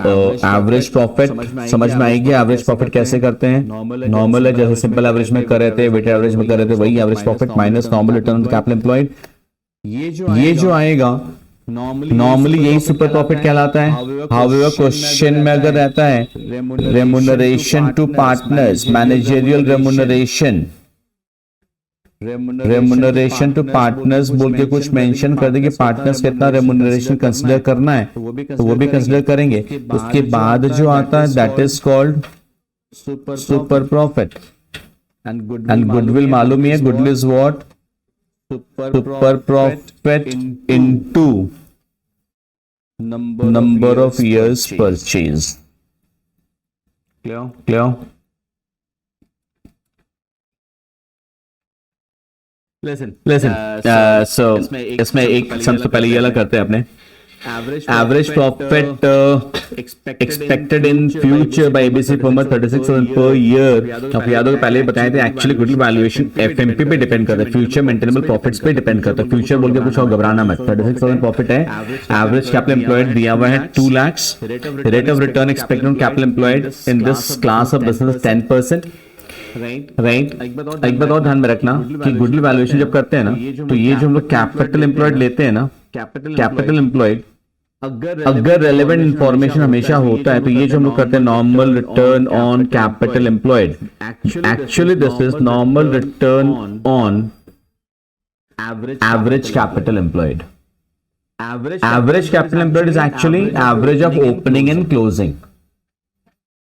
A: एवरेज प्रॉफिट समझ में आएगी। एवरेज प्रॉफिट कैसे करते हैं? नॉर्मल है, जैसे सिंपल एवरेज में कर रहे थे, वेटेड एवरेज में कर रहे थे, वही average profit minus normal return on capital employed. ये जो आएगा नॉर्मली यही सुपर प्रॉफिट कहलाता है। हाउएवर क्वेश्चन में अगर रहता है remuneration to partners, managerial remuneration to partners बोल के कुछ मेंशन कर दे कि पार्टनर्स कितना रेम्युनरेशन कंसीडर करना है, तो वो भी कंसीडर करेंगे। उसके बाद जो आता है that is called super profit. And goodwill मालूम ही है, goodwill is what? Super profit into number of years purchase. Clear? Listen, so इसमें एक सबसे पहले ये अलग करते हैं अपने, average profit expected in future by ABC firm 36,000 per year. आपको याद होगा पहले बताए थे एक्चुअली गुडविल वैल्यूएशन एफएमपी पे डिपेंड करता है, फ्यूचर मेंटेनेबल प्रॉफिट्स पे डिपेंड करता है। फ्यूचर बोल के कुछ और घबराना मत। 36,000 प्रॉफिट है, एवरेज कैपिटल एम्प्लॉयड दिया हुआ है 2 lakh, rate of return expected on capital employed in this class of business 10%। Right. एक बात और ध्यान में रखना कि गुडविल वैल्यूएशन जब करते हैं ना, तो ये जो हम लोग कैपिटल एम्प्लॉयड लेते हैं ना, कैपिटल एम्प्लॉयड, अगर रेलेवेंट इंफॉर्मेशन हमेशा होता है तो ये जो हम लोग करते हैं normal return on capital employed, actually this is normal return on average capital employed. Average capital employed is actually average of opening and closing.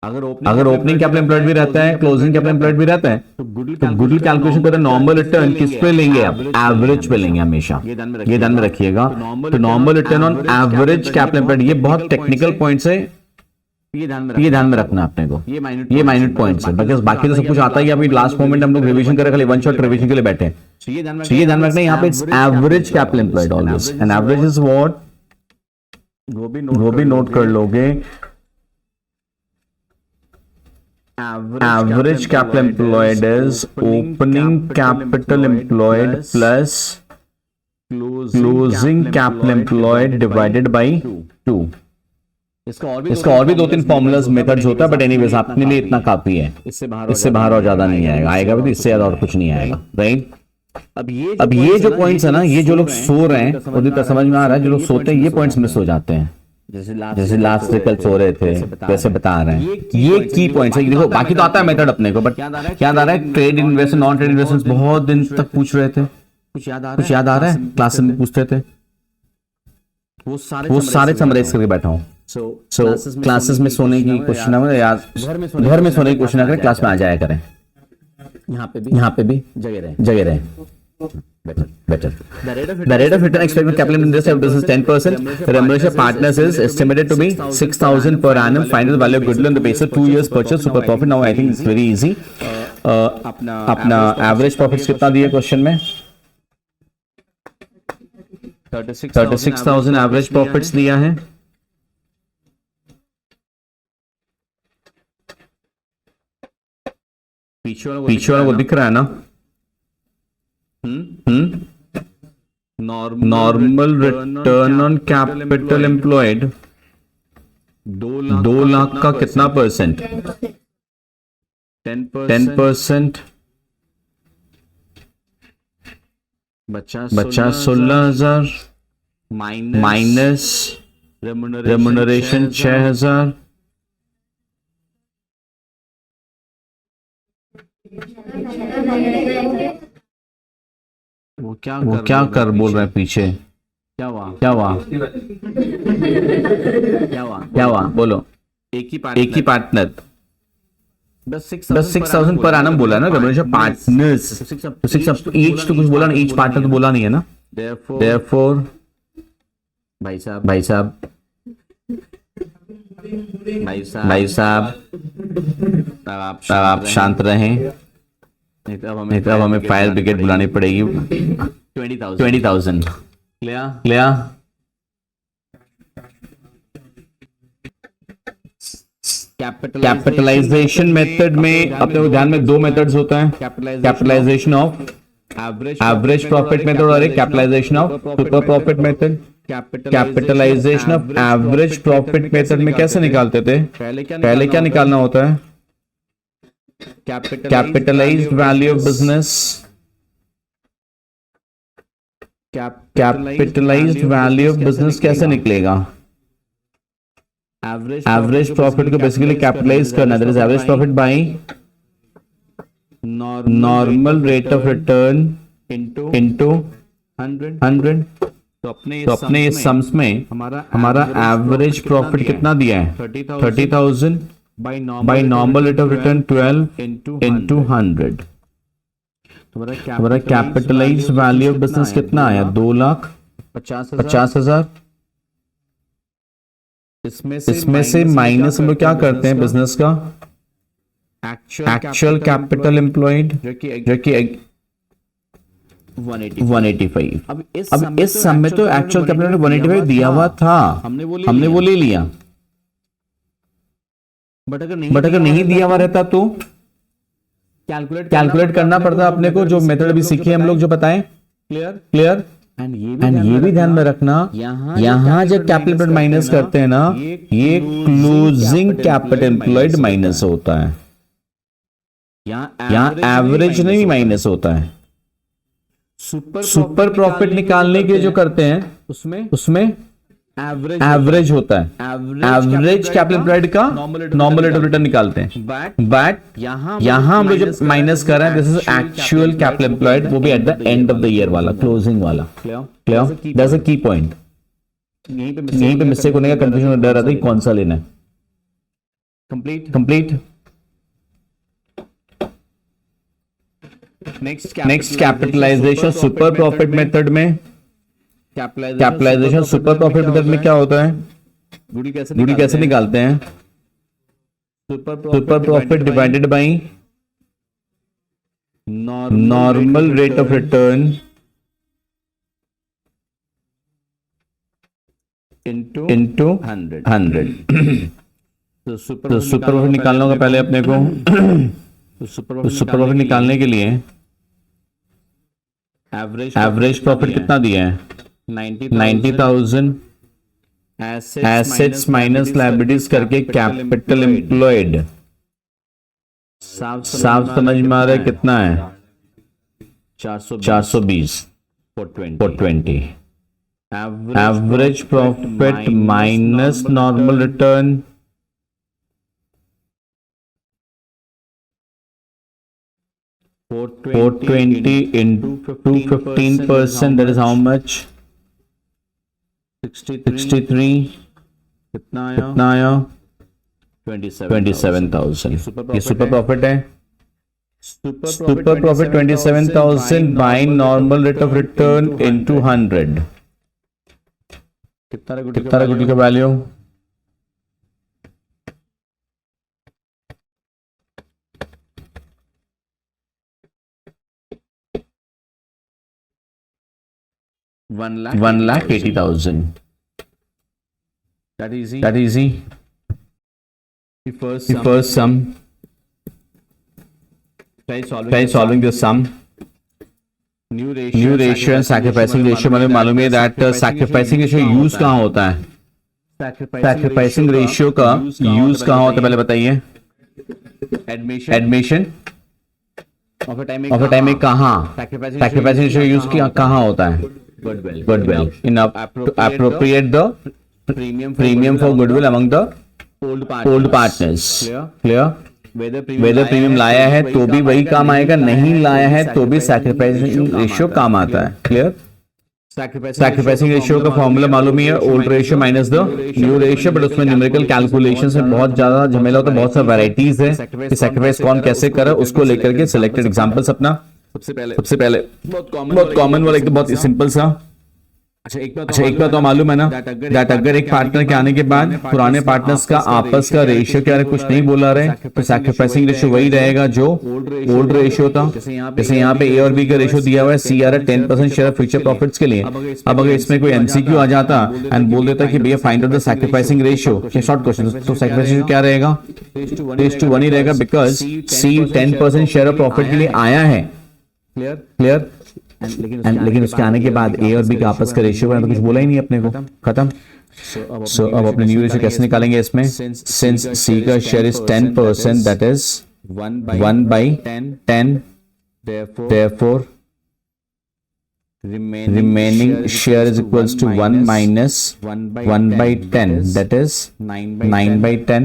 A: अगर ओपनिंग कैपिटल एम्प्लॉयड भी रहता है, क्लोजिंग कैपिटल एम्प्लॉयड भी रहता है, तो गुडविल कैलकुलेशन करते हैं नॉर्मल रिटर्न किस पे लेंगे आप, एवरेज पे लेंगे हमेशा। ये ध्यान में रखिएगा। तो normal return on average capital employed, ये बहुत टेक्निकल पॉइंट्स है, ये ध्यान में रखना अपने को। ये माइन्यूट पॉइंट्स है, बिकॉज़ बाकी तो सब कुछ आता ही है। अभी लास्ट मोमेंट हम लोग रिवीजन करे, खाली वन शॉट रिवीजन के लिए बैठे हैं। तो ये ध्यान में रखना यहाँ पे average capital employed always, and average is what, वो भी नोट कर लोगे। Average capital employed is opening capital employed plus closing capital employed divided by 2। इसका और भी 2-3 फॉर्मूलाज मेथड्स होता है, बट एनीवेज अपने लिए इतना काफी है, इससे बाहर और ज्यादा नहीं आएगा। आएगा भी तो इससे ज्यादा और कुछ नहीं आएगा। राइट। अब ये जो पॉइंट्स है ना, ये जो लोग सो रहे हैं उन्हें समझ में आ रहा है, जो लोग सोते हैं ये पॉइंट्स मिस हो जाते हैं। जैसे लास्ट से कल सो रहे थे वैसे बता रहे हैं, ये की पॉइंट्स है। देखो बाकी तो आता है मेथड अपने को, बट क्या आ रहा है, trade investment non trade investment बहुत दिन तक पूछ रहे थे, कुछ याद आ रहा है, क्लास में पूछते थे, वो सारे समराइज करके बैठा हूँ। सो क्लासेस में सोने की कोशिश ना करें यार, घर में सोने की कोशिश ना करें, क्लास में आ जाया करें। यहाँ पे भी जगह रहे। Better. The rate of return expected capital interest of business 10%. Remuneration of partners is estimated to be 6,000 per annum. Final value of goodwill on the basis of 2 years purchase super profit. Now I think it's very easy. अपना average profits कितना दिया question में, 36,000 average profits दिया है। पीछे वाला वो दिख रहा है ना, normal return on capital employed 2 lakh का कितना परसेंट, 10%, बच्चा 16,000 माइनस रेम्युनरेशन 6,000। वो क्या कर बोल रहे हैं पीछे, क्या हुआ बोलो। एक ही पार्टनर, बस 6,000 पर एनम बोला ना, रेम्युनरेशन पार्टनर्स, तो 6 ईच तो कुछ बोला ना, ईच पार्टनर तो बोला नहीं है ना। देयरफॉर भाई साहब आप शांत रहें, नहीं तो अब हमें फायर ब्रिगेड बुलानी पड़ेगी। 20,000 क्लियर। कैपिटलाइजेशन मेथड में अपने को ध्यान में 2 मेथड्स होता है, capitalization of average profit method और एक capitalization of super profit method. Capitalization of average profit method में कैसे निकालते थे, पहले क्या निकालना होता है, capitalized value of business, capitalized value of business कैसे निकलेगा, एवरेज प्रॉफिट को बेसिकली कैपिटलाइज करना, that is average profit by normal rate of return into 100। तो अपने इस सम्स में हमारा एवरेज प्रॉफिट कितना दिया है, 30,000 bye normal rate of return 12 into 100। हमारा कैपिटलाइज्ड वैल्यू ऑफ बिजनेस कितना आया, 2,50,000। इसमें से माइनस हम लोग क्या करते हैं बिजनेस का, एक्चुअल कैपिटल एम्प्लॉयड, जो कि 185। अब इस सम में तो एक्चुअल कैपिटल 185 दिया हुआ था, हमने वो ले लिया। बट अगर नहीं दिया हुआ रहता तो कैलकुलेट करना पड़ता अपने को, जो मेथड अभी सीखे हम लोग, जो बताएं। क्लियर। एंड ये भी ध्यान में रखना, यहाँ जब कैपिटल एम्प्लॉयड माइनस करते हैं ना, ये क्लोजिंग कैपिटल एम्प्लॉयड माइनस होता है, यहाँ एवरेज नहीं माइनस होता है। सुपर प्रॉफिट निकालने के लिए जो करते हैं उसमें एवरेज होता है, एवरेज कैपिटल एम्प्लॉयड का नॉर्मल रेट ऑफ रिटर्न निकालते हैं। बट यहां हम लोग जब माइनस कर रहे हैं, this is actual capital employed, वो भी at the end of the year वाला, क्लोजिंग वाला। क्लियर, दैट्स अ की पॉइंट। यहीं पे मिस्टेक होने का कंफ्यूजन डर रहा था कि कौन सा लेना है। Complete. Next capitalization super profit method में। कैपिटलाइजेशन सुपर प्रॉफिट मेथड में क्या होता है, गुडी कैसे निकालते हैं? Super profit divided by normal rate of return into 100। तो सुपर प्रॉफिट निकालना होगा पहले अपने को। तो सुपर प्रॉफिट निकालने के लिए एवरेज प्रॉफिट कितना दिया है? 90,000 एसेट्स माइनस लायबिलिटीज करके कैपिटल एम्प्लॉयड। साफ समझ में आ रहा है कितना है? 420 for 20। Average profit minus normal return for 20 into 15%, that is how much? 63। कितना आया? 27,000। ये सुपर प्रॉफिट है। Super profit 27,000 bye normal rate of return into 100। कितना गुडी का value? 1,80,000। That easy. The first sum. Try solving this sum. New ratio and sacrificing ratio मालूम है that sacrificing ratio use कहाँ होता है? Sacrificing ratio का use कहाँ होता है पहले बताइए। Admission ऑफ अ टाइम में कहाँ sacrificing ratio यूज कहाँ होता है? Goodwill. Enough to appropriate the premium for goodwill among the old partners. Clear? Whether premium लाया है तो भी वही काम आएगा, नहीं लाया है तो भी sacrificing ratio काम आता है। Clear? Sacrificing ratio का फॉर्मूला मालूम ही है, old ratio minus the new ratio, but उसमें न्यूमेरिकल कैलकुलेशन में बहुत ज्यादा झमेला होता है, बहुत सारी वैरायटीज है कि सैक्रिफाइस कौन कैसे करे, उसको लेकर के सिलेक्टेड एग्जांपल्स अपना। सबसे पहले बहुत कॉमन वाला, एक तो बहुत सिंपल सा। अच्छा एक बात तो मालूम है ना, दैट अगर एक पार्टनर के आने के बाद पुराने पार्टनर्स का आपस का रेशियो क्या है, कुछ नहीं बोला रहे, तो सैक्रिफाइसिंग रेशियो वही रहेगा जो ओल्ड रेशियो था। जैसे यहाँ पे ए और बी का रेशियो दिया हुआ है, C R 10% share of future profits के लिए। अब अगर इसमें कोई एमसीक्यू आ जाता एंड बोल देता कि भैया find out the sacrificing ratio, short question, तो सैक्रिफाइसिंग रेशियो क्या रहेगा? 3:1 ही रहेगा, because C 10% share of profit के लिए आया है। क्लियर? लेकिन उसके आने के बाद ए और बी का आपस का रेशियो तो कुछ बोला ही नहीं अपने को, खत्म। सो अब अपने न्यू रेशियो कैसे निकालेंगे इसमें? सिंस सी का share is 10%, that is 1/10, therefore remaining share is equals to 1 minus 1/10, that is 9/10।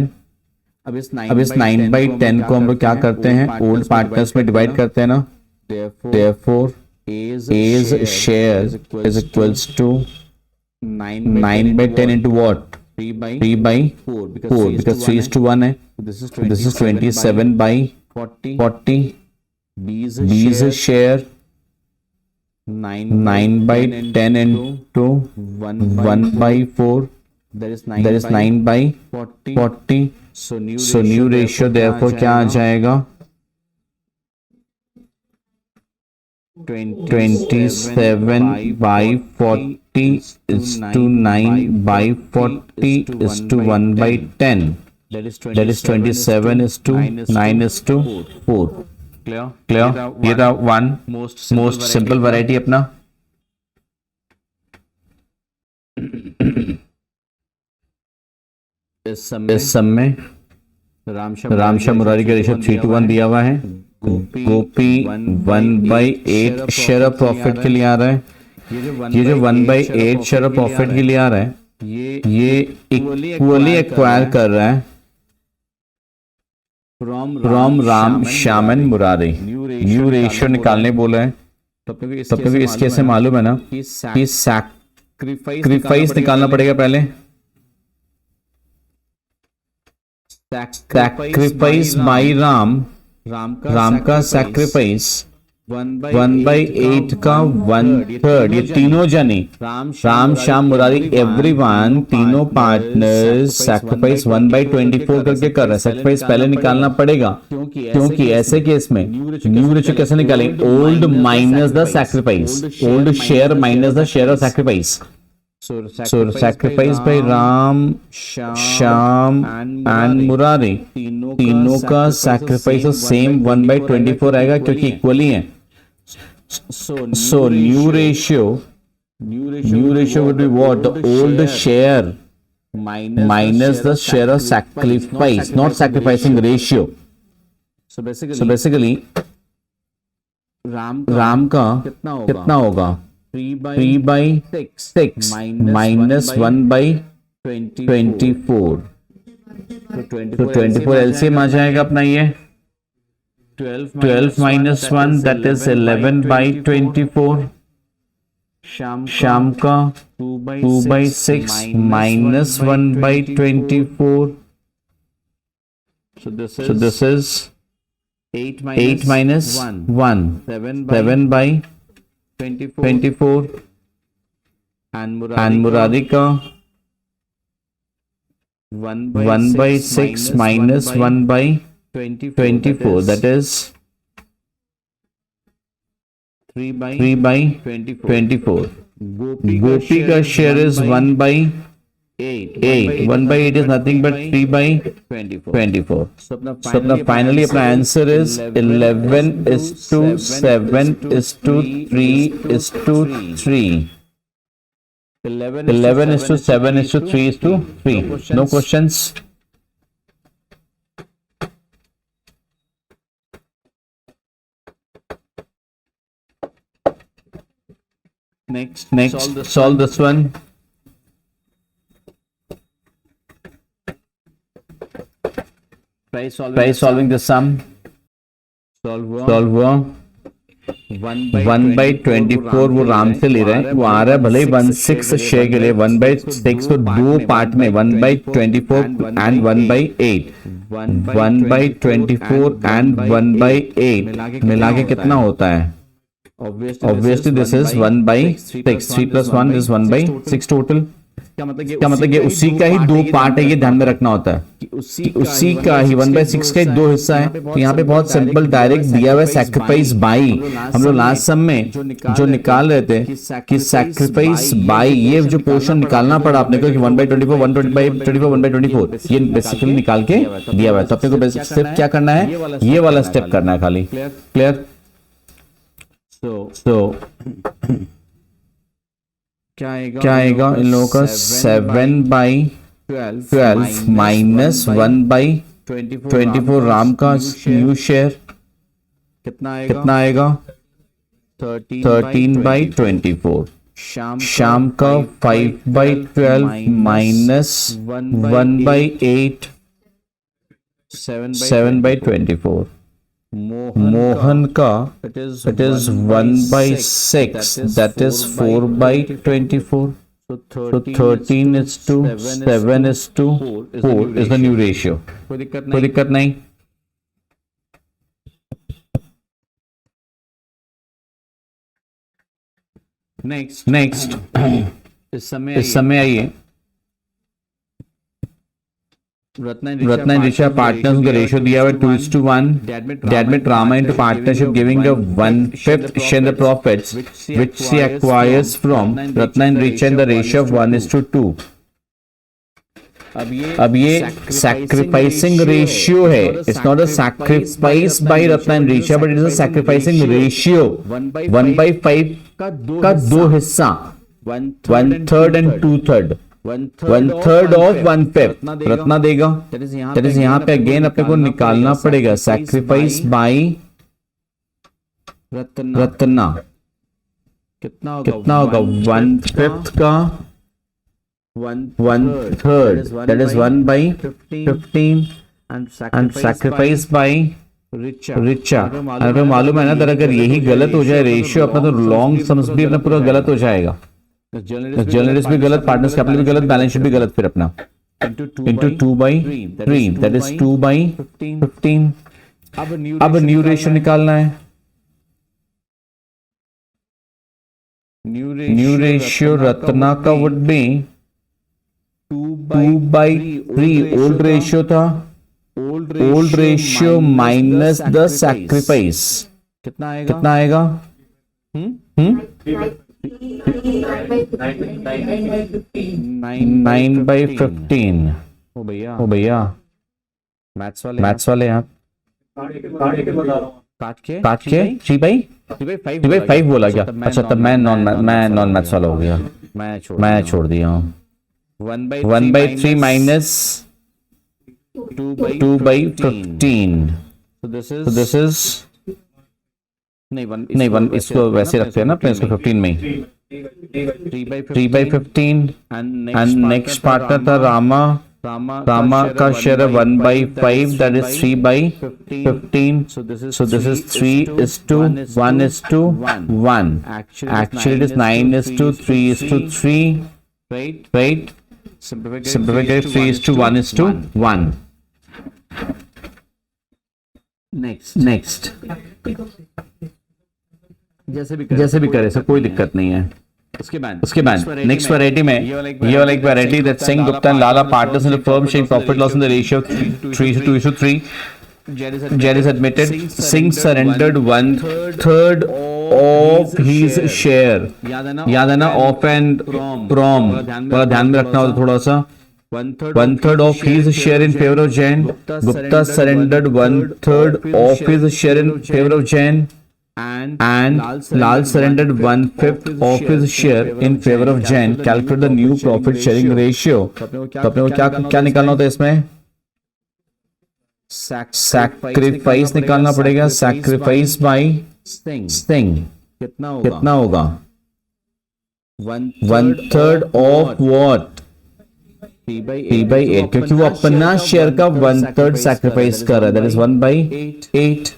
A: अब इस 9/10 को हम लोग क्या करते हैं, ओल्ड पार्टनर्स में डिवाइड करते हैं ना, therefore A's share is equals to 9/10 into what? 3/4, because 3:1 है। This is 27/40. B's share 9/10 into 1/4. That is 9/40. So new ratio therefore क्या आ जाएगा? 27/40 is to 9/40 is to 1/10. That is 27 is to 9 is to 4. Clear? ये था one most simple variety अपना. इस समय रामशा मुरारी का ratio 3:1 दिया हुआ है. गोपी 1/8 शेयर ऑफ प्रॉफिट के लिए आ रहा है. ये जो 1/8 शेयर ऑफ प्रॉफिट के लिए आ रहा है, ये इक्वली एक्वायर कर रहा है from Ram Shyam and Murari. New ratio निकालने बोला है. तब तक इस केस से मालूम है ना कि सैक्रिफाइस निकालना पड़ेगा पहले. सैक्रिफाइस बाई राम का सैक्रिफाइस 1/8 का 1/3. ये तीनों जने राम श्याम मुरारी एवरीवन तीनों पार्टनर्स सैक्रिफाइस 1/24 करके कर रहे हैं. सैक्रिफाइस पहले निकालना पड़ेगा क्योंकि ऐसे केस में न्यू रेशियो कैसे निकालेंगे? Old minus the sacrifice. Old share minus the share of sacrifice. So sacrifice by Ram, Sham and Murari तीनों का sacrifice सेम 1/24 आएगा क्योंकि इक्वली है. So new ratio would be what? The old share minus the share of sacrifice, not sacrificing ratio. So basically Ram का कितना होगा? 3/6 minus 1/24. तो 24 LCM आ जाएगा अपना. ये 12 minus 1 that is 11/24. शाम का 2/6 minus 1/24. So this is 8 minus 1 7/24. and Murari का 1/6 minus 1/24. that is 3/24. गोपी का share is 1/8. 1/8 is nothing but 3/24. So अपना finally अपना answer is 11:7:3:3. 11:7:3:3. No questions. Next, solve this one. Try solving the sum. Solve 1/24 वो राम से ले रहे हैं. वो आ रहा है भले ही 1/6 शेयर के लिए. 1/6 को दो पार्ट में 1/24 and 1/8. 1/24 and 1/8 मिला के कितना होता है? Obviously this is 1/6. 3 plus 1 is 1/6 total. क्या मतलब ये उसी का ही दो पार्ट है. ये ध्यान में रखना होता है कि उसी का ही 1/6 का ही दो हिस्सा है. तो यहाँ पे बहुत सिंपल डायरेक्ट दिया हुआ है सैक्रिफाइस बाई. हम लोग लास्ट सम में जो निकाल रहे थे कि सैक्रिफाइस बाई, ये जो पोर्शन निकालना पड़ा अपने को कि 1/24 1/24 1/24 ये बेसिकली निकाल के दिया हुआ है. तो अपने को सिर्फ क्या करना है? ये वाला स्टेप करना है खाली. क्लियर? So क्या आएगा इन लोगों का? 7/12 minus 1/24 राम का न्यू शेयर कितना आएगा? 13/24. शाम का 5/12 minus 1/8 7/24. मोहन का it is 1/6 that is 4/24. So 13:7:4 is the new ratio. कोई दिक्कत नहीं. नेक्स्ट इस समय आइए. रत्ना एंड ऋषा पार्टनर्स का रेशियो दिया हुआ है 2:1. They admit Rama into partnership, giving a 1/5 share in the profits which she acquires from Ratna and Richa in the ratio of 1:2. अब ये सैक्रिफाइसिंग रेशियो है. It's not a sacrifice by Ratna and Risha but it is a sacrificing ratio. 1/5 का दो हिस्सा, 1/3 and 2/3, 1/3 of 1/5 Ratna देगा. That is यहाँ पे again अपने को निकालना पड़ेगा सैक्रिफाइस बाय रत्ना. कितना होगा 1/5 का 1/3, that is 1/15 and sacrifice by Richa. अगर मालूम है ना तर अगर यही गलत हो जाए रेशियो अपना तो लॉन्ग सम्स भी अपना पूरा गलत हो जाएगा. जर्नलिस्ट भी गलत, पार्टनर्स कैपिटल भी गलत, बैलेंस शीट भी गलत फिर अपना. into 2/3 that is 2/15. अब न्यू रेशियो निकालना है. न्यू रेशियो रत्ना का वुड बी 2/3. ओल्ड रेशियो था, old ratio minus the sacrifice कितना आएगा? 9/15. ओ भैया मैथ्स वाले आप काट के 3/5 बोला क्या? अच्छा तब मैं नॉन मैथ्स वाला हो गया, मैं छोड़ दिया हूँ. 1/3 माइनस 2/15. So this is नहीं वन इसको वैसे रखते हैं ना अपने, इसको 15 में 3/15. एंड नेक्स्ट पार्टनर था रामा का शेयर है 1/5 that is 3/15. So this is 3:1:1. Actually it is 9:3:3, right? Simplify 3:1:1. Next जैसे भी करे सर कोई दिक्कत नहीं है. उसके बाद नेक्स्ट वैरायटी में ये वाला एक variety that Singh Gupta and Lala partners in the firm sharing profit loss in the ratio 3:2:3. Jed is admitted. Singh surrendered 1/3 of his share. याद है ना ऑफ एंड फ्रॉम पर ध्यान में रखना होता थोड़ा सा. 1/3 of his share in favor of Jain. Gupta surrendered 1/3 of his share in favor of Jain. And Lal surrendered 1/5 of his share in favor of Jain. Calculate the new profit sharing ratio. तो अपने को क्या निकालना होता है इसमें? Sacrifice निकालना पड़ेगा. सैक्रिफाइस बाय सिंह कितना होगा? 1/3 ऑफ व्हाट? 3/8 क्योंकि वो अपना शेयर का 1/3 सैक्रिफाइस कर रहा है. That is 1/8.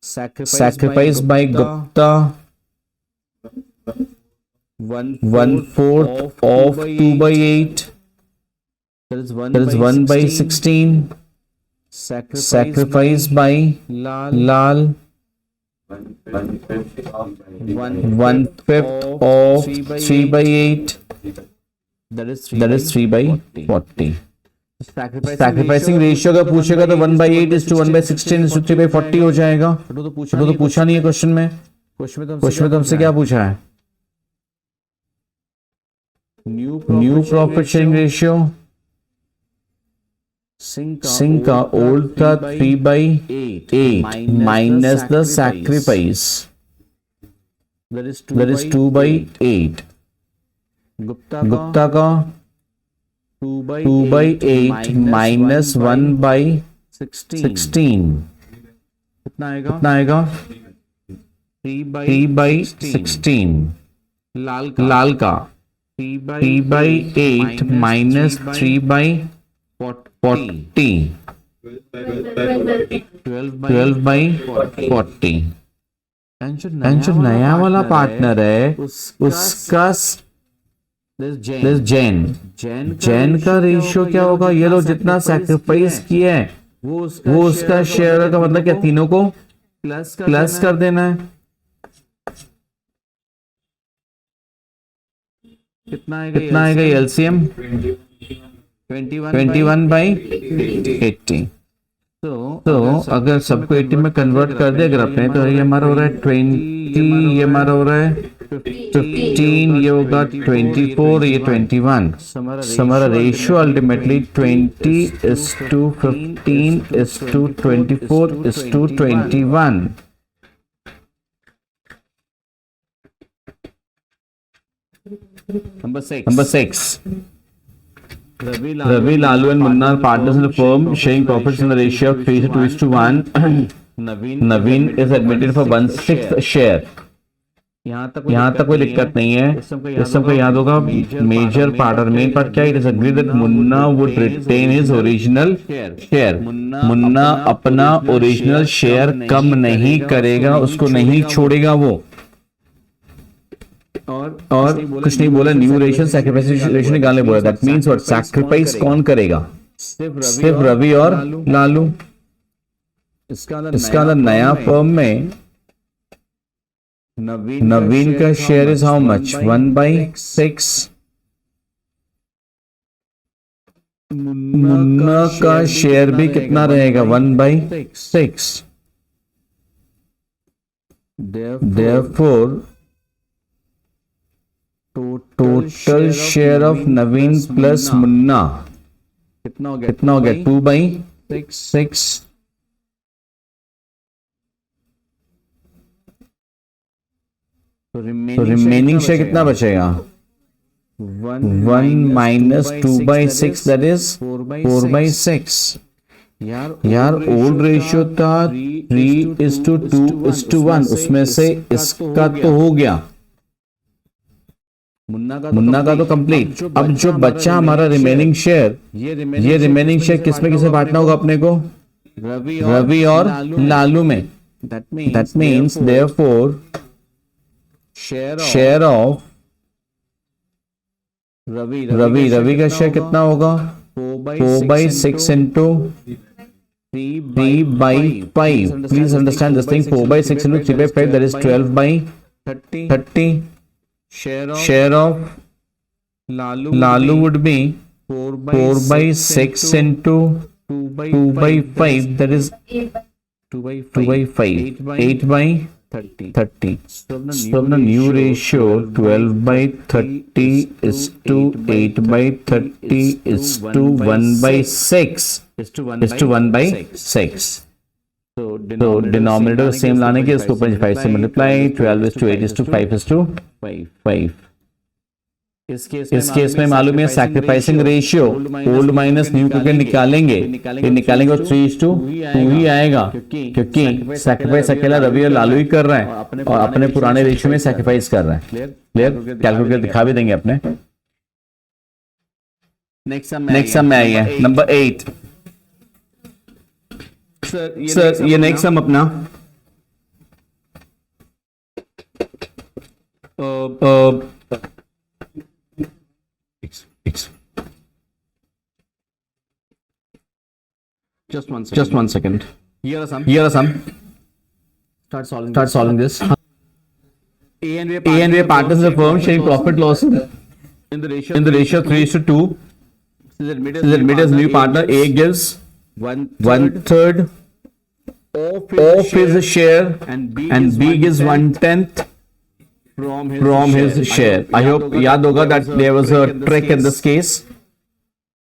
A: Sacrifice by Gupta 1/4 of 2/8. That is 1/16. Sacrifice by Lal 1/5 of 3/8. That is 3/40. Sacrificing ratio का पूछेगा तो 1/8 is to 1/16 is to 3/40 हो जाएगा. तो पूछा नहीं है क्वेश्चन में. क्वेश्चन में तो हमसे क्या पूछा है? New profit sharing ratio. Singh का ओल्ड था 3/8 minus the sacrifice that is 2/8. Gupta का 2/8 minus 1/16 कितना आएगा? 3/16. लाल का 3/8 minus 3/40 12/40. एंड जो नया वाला पार्टनर है उसका जैन का रेशियो क्या होगा? ये लोग जितना सैक्रिफाइस किया है वो उसका शेयर का मतलब क्या? तीनों को प्लस कर देना है. कितना आएगा एलसीएम? 21/80। तो अगर सबको 80 में कन्वर्ट कर दे अगर अपने, तो ये हमारा हो रहा है 20, ये हमारा हो रहा है 15, ये होगा 24, ये 21। हमारा ratio ultimately 20:15:24:21। Number 6. Ravi, Lalu and Munna are partners in the firm, sharing profits in the ratio of 3:2:1. Naveen is admitted for 1/6 share. यहाँ तक कोई दिक्कत नहीं है। इस सबको याद होगा मेजर पार्ट और मेन पार्ट क्या है? It is agreed that Munna would retain his original share. Munna अपना ओरिजिनल शेयर कम नहीं करेगा, उसको नहीं छोड़ेगा वो। और कुछ नहीं बोला। न्यू रेशियो सैक्रिफाइस रेशियो निकालने बोला। That means what? सैक्रिफाइस कौन करेगा? सिर्फ रवि और लालू। इसका नया फर्म में नवीन का share is how much? 1/6। Munna का शेयर भी कितना रहेगा? 1/6। Therefore, total share of Naveen plus Munna कितना हो गया? 2/6। तो रिमेनिंग शेयर कितना बचेगा? 1 माइनस 2/6, दैट इज 4/6। यार ओल्ड रेशियो था 3:2:1, उसमें से इसका तो हो गया, मुन्ना का तो कंप्लीट। अब जो बचा हमारा रिमेनिंग शेयर, ये रिमेनिंग शेयर किसमें किसे बांटना होगा अपने को? रवि और लालू में। That means therefore share of Ravi का शेयर कितना होगा? 4/6 into 3/5। Please understand this thing. 4/6 into 3/5, that is 12/30। Share of Lalu would be 4/6 into 2/5, that is 2/5, 8/30. So the new ratio 12/30 is to 8/30 is to 1/6 is to 1/6. So denominator same लाने के, इसको 5 से multiply, 12:8:5:5। इस case में मालूम है sacrificing ratio old minus new करके निकालेंगे और 3:2 ही आएगा, क्योंकि सैक्रिफाइस अकेला रवि और लालू ही कर रहा है और अपने पुराने रेशियो में सैक्रिफाइस कर रहा है। क्लियर? कैलकुलेटर दिखा भी देंगे अपने। नेक्स्ट सम में आई है नंबर 8। सर ये नेक्स्ट सम अपना just one second. Here are some. Start solving this. A and B are partners in the firm, sharing profit loss in the ratio 3:2. This is admitted as new partner. A gives 1/3 of his share and B gives 1/10 from his share. I hope याद होगा that there was a trick in this case.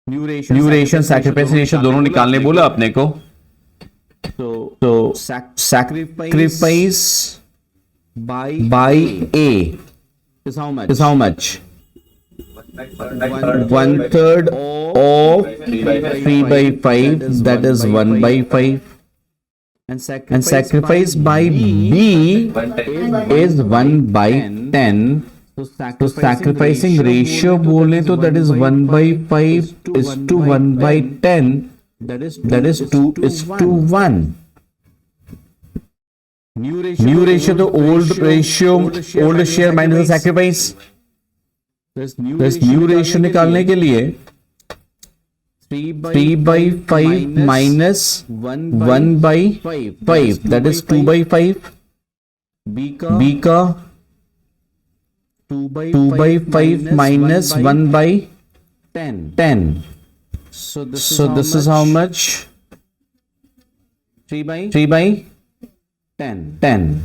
A: New ratio sacrifice ratio दोनों निकालने बोला अपने को। तो sacrifice by A is how much? 1/3 of 3/5, that is 1/5. And sacrifice by B is 1/10. तो sacrificing ratio बोले तो that is 1/5 is to 1/10, that is 2:1. New ratio तो old share minus sacrifice. New ratio निकालने के लिए 3/5 minus 1/5, that is 2/5. B का 2/5 minus 1/10, So this is how much? 3 by 10.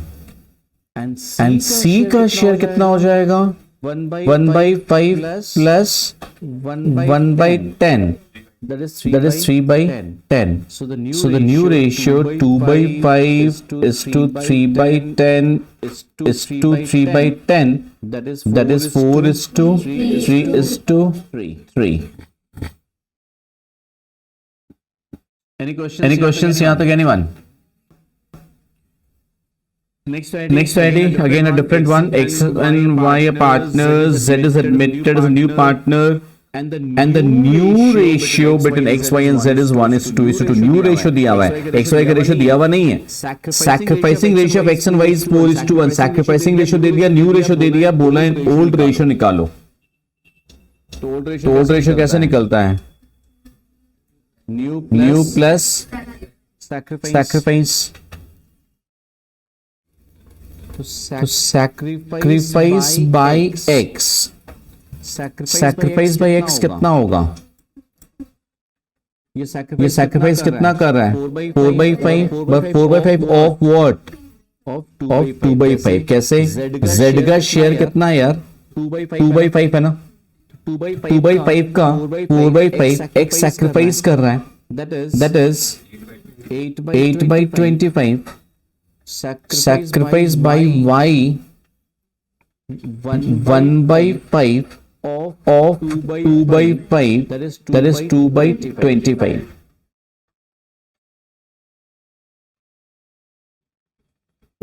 A: And C का share कितना हो जाएगा? 1 by 5 plus 1 by 10. That is 3 by 10. So the new ratio 2 by 5 is to 3 by 10 is to 3 by 10. That is 4 is to 3 is to 3. Any questions यहाँ तक anyone? Next ID, again a different one. X and Y are partners. Z is admitted as a new partner. And the new ratio between X, Y and Z is 1:2. New ratio दिया हुआ है. X, Y का ratio दिया हुआ नहीं है. Sacrificing ratio of X and Y is 4:1. Sacrificing ratio दे दिया, new ratio दे दिया, बोला है old ratio निकालो. तो old ratio कैसे निकलता है? New plus sacrifice. तो sacrifice by X. Sacrifice by X कितना होगा? ये sacrifice कितना कर रहा है? 4 by 5. But 4 by 5 of what? Of 2 by 5. कैसे? Z का शेयर कितना है यार? 2 by 5 है ना? 2 by 5 का 4 by 5 X sacrifice कर रहा है. That is 8 by 25. Sacrifice by Y 1 by 5 of 2 by 5. That is 2 by 25.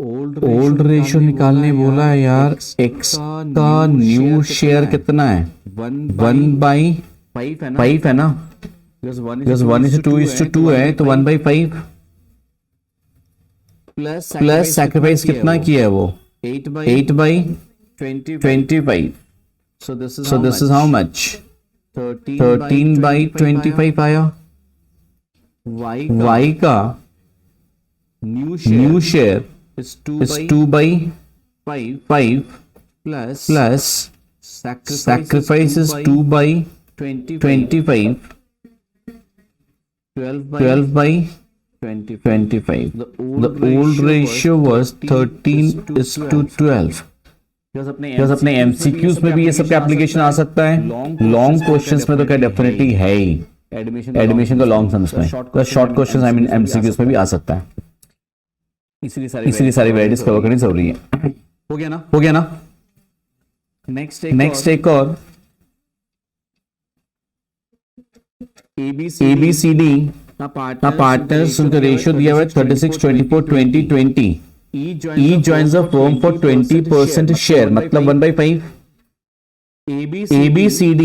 A: Old ratio निकालने बोला है यार. X का न्यू शेयर कितना है? 1 by 5 है ना? Because 1:2 है तो 1 by 5 प्लस सैक्रिफाइस कितना किया है वो? 8 by 25. So this is how much? 13 by 25 आया. Y का new share is 2 by 5 plus sacrifice is 2 by 25. 12 by 25. The old ratio was 13:12. बस अपने MCQs में भी ये सब का एप्लीकेशन आ सकता है. लॉन्ग क्वेश्चंस में तो क्या डेफिनेटली है ही. एडमिशन का लॉन्ग सम्स में तो short questions I mean MCQs में भी आ सकता है. इसलिए सारी वैरायटीज कवर करनी जरूरी है. हो गया ना? नेक्स्ट एक और ABCD पार्टनर्स, उनका रेशियो दिया हुआ है 36, 24, 20, 20. Each joins a firm for 20% share, मतलब 1 by 5. ABCD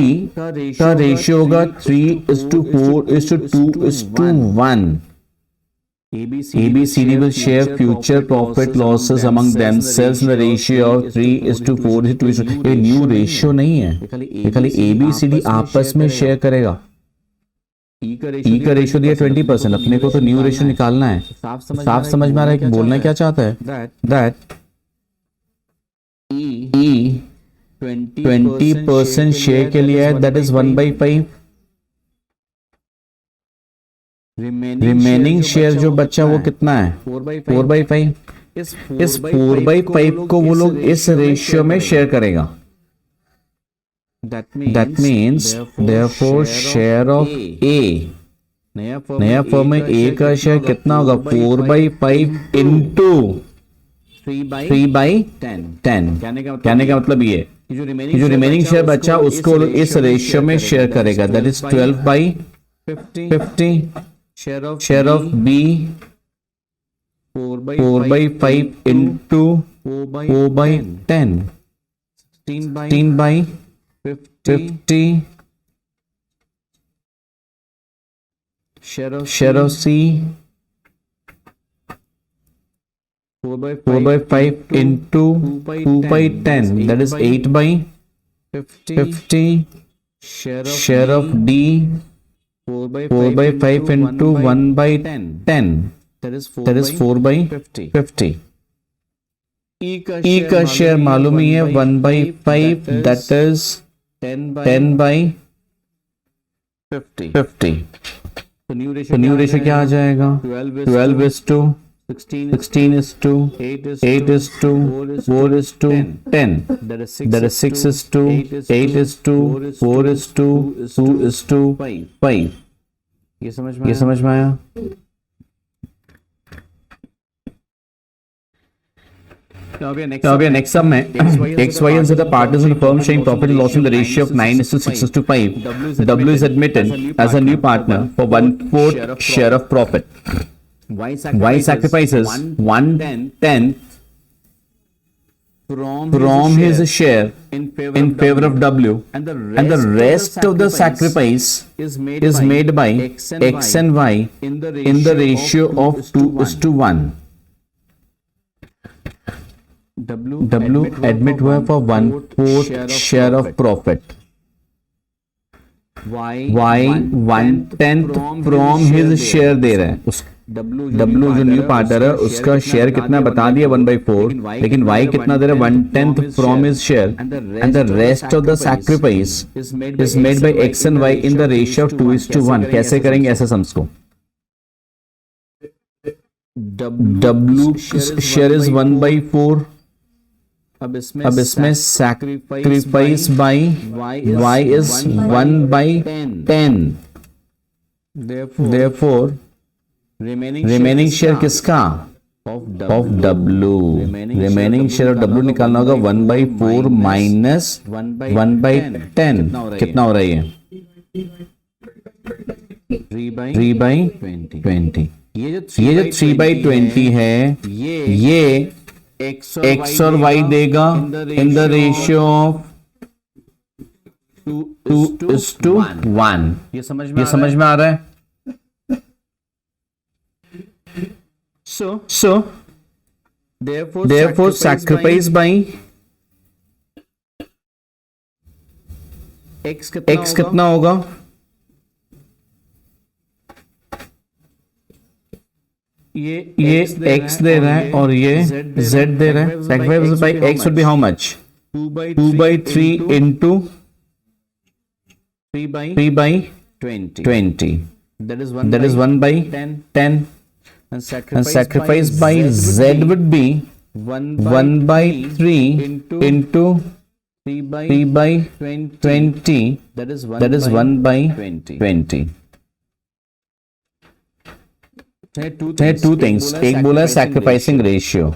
A: का रेशियो होगा 3:4:2:1. ABCD will share future profit losses among themselves in the ratio of 3:4:2. ये न्यू रेशियो नहीं है, ये खाली ABCD आपस में शेयर करेगा. ई का रेशियो दिया 20%. अपने को तो न्यू रेशियो निकालना है. साफ समझ में आ रहा है कि बोलना क्या चाहता है? दैट ई 20% शेयर के लिए है. That is 1 by 5. Remaining share जो बच्चा वो कितना है? 4 by 5. इस 4 by 5 को वो लोग इस रेशियो में शेयर करेगा. That means therefore share of A, नया फर्म में A का शेयर कितना होगा? 4 by 5 into 3 by 10. कहने का मतलब ये जो रिमेनिंग शेयर बचा उसको इस रेशियो में शेयर करेगा. That is 12 by 50. Share of B 4 by 5 into 4 by 10. 16 by 50. Share of C 4 by 5 into 2 by 10. That is 8 by 50. Share of D 4 by 5 into 1 by 10. That is 4 by 50. E का share मालूम ही है 1 by 5. That is 10 by 50. तो new ratio क्या आ जाएगा? 12 is to 16 is to 8 is to 4 is to 10. That is 6 is to 8 is to 4 is to 2 is to 5. ये समझ में आया? Okay, next sum में X, Y and Z are partners in a firm sharing profit and loss in the ratio of 9 is to 6 is to 5. W is admitted as a new partner for 1/4 share of profit. Y sacrifices 1/10 from his share in favor of W, and the rest of the sacrifice is made by X and Y in the ratio of 2 is to 1. W admit हुआ for 1/4 share of profit. Y 1/10 from his share दे रहा है. W जो new partner है उसका share कितना बता दिया 1/4, लेकिन Y कितना दे रहा है 1/10 from his share, and the rest of the sacrifice is made by X and Y in the ratio of 2 is to 1. कैसे करेंगे ऐसे सम्स को? W share is 1/4. अब इसमें sacrifice by Y is 1/10. Therefore remaining share किसका? Of W. Remaining share of W निकालना होगा 1/4 minus 1/10. कितना हो रहा है ये? 3/20. ये जो 3/20 है ये X और Y देगा in the ratio of 2 is to 1. ये समझ में आ रहा है? So therefore sacrifice by X कितना होगा? ये X दे रहा है और ये Z दे रहा है. Sacrifice by X would be how much? 2/3 into 3/20. That is 1/10. And sacrifice by Z would be 1/3 into 3/20. That is 1/20. Two things. एक बोला sacrificing ratio.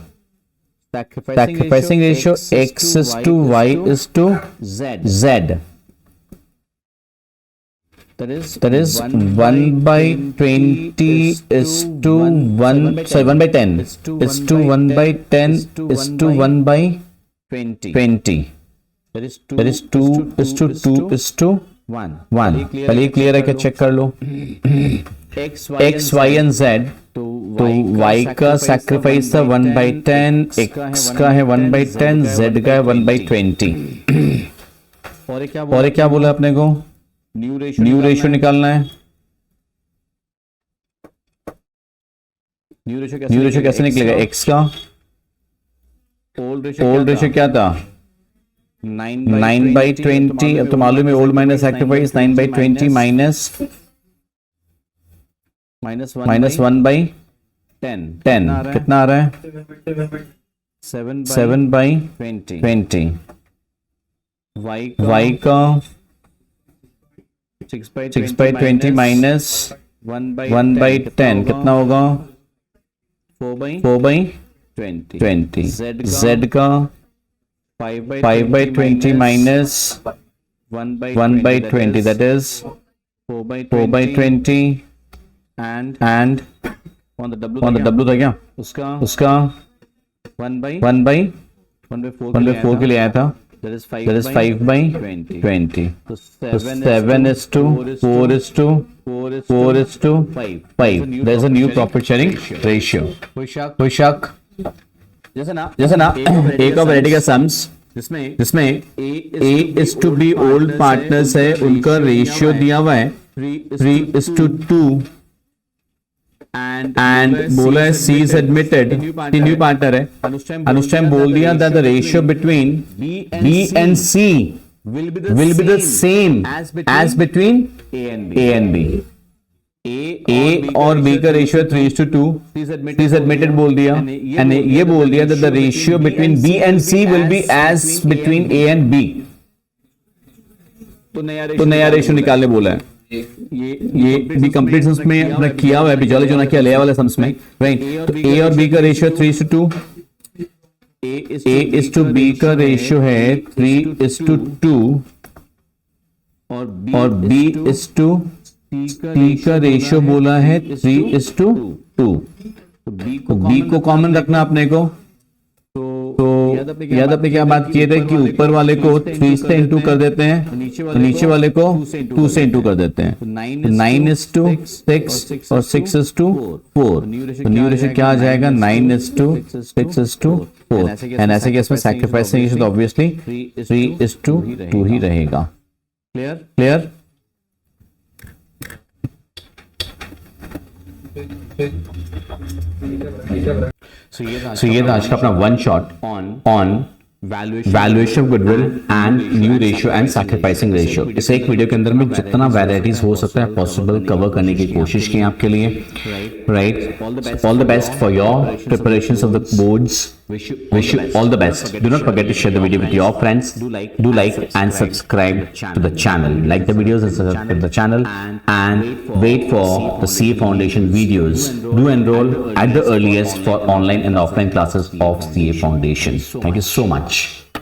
A: Sacrificing ratio X is to Y is to Z. That is 1/20 is to 1/10 is to 1/10 is to 1/20. That is 2 is to 2 is to 1. पहले clear है क्या? Check कर लो. X, Y and Z. तो Y का sacrifice था 1/10, X का है 1/10, Z का है 1/20. और क्या बोला अपने को? न्यू रेशियो निकालना है. न्यू रेशियो कैसे निकलेगा? X का ओल्ड रेशियो क्या था? 9/20. अब तो मालूम है ओल्ड माइनस सैक्रिफाइस. 9/20 माइनस 1/10. कितना आ रहा है? 7/20. Y का 6/20 माइनस 1/10 कितना होगा? 4/20. Z का 5/20 minus 1/20. That is 4/20. And on the W था क्या? उसका 1/4 के लिए आया था. That is 5/20. So 7 is to 4 is to 5. There is a new profit sharing ratio. कोई शक? जैसे ना एक ऑफ वैरायटी का सम्स जिसमें A is to B old partners है, उनका रेशियो दिया हुआ है 3 is to 2. And बोला है C is admitted, new partner है. उस टाइम बोल दिया that the ratio between B and C will be the same as between A and B. A और B का रेशियो 3:2. Please admitted बोल दिया, and ये बोल दिया that the ratio between B and C will be as between A and B. तो नया ratio निकालने बोला है. ये भी कंप्लीट सम्स में अपना किया हुआ है, पिछले जो ना किया ले वाले सम्स में, राइट. तो A और B का ratio 3:2. A is to B का रेशियो है 3:2 और B is to C का रेशियो बोला है 3:2. तो B को कॉमन रखना अपने को. तो याद अपने क्या बात किए थे कि ऊपर वाले को 3 से इंटू कर देते हैं, तो नीचे वाले को 2 से इंटू कर देते हैं. 9:6 और 6:4. तो न्यू रेशियो क्या आ जाएगा? 9:6:4. एंड ऐसे केस में सैक्रिफाइसिंग रेशियो तो ऑब्वियसली 3:2 ही रहेगा. क्लियर? So ये था आज का अपना one shot on valuation of goodwill and new ratio and sacrificing ratio. इस एक वीडियो के अंदर में जितना वैरायटीज हो सकता है पॉसिबल कवर करने की कोशिश की आपके लिए, right. All the best for your preparations of the boards. Wish you all the best. Do not forget to share the video with your friends. Do like and subscribe to the channel. Like the videos and subscribe to the channel and wait for the CA Foundation videos. Do enroll at the earliest for online and offline classes of CA Foundation. Thank you so much.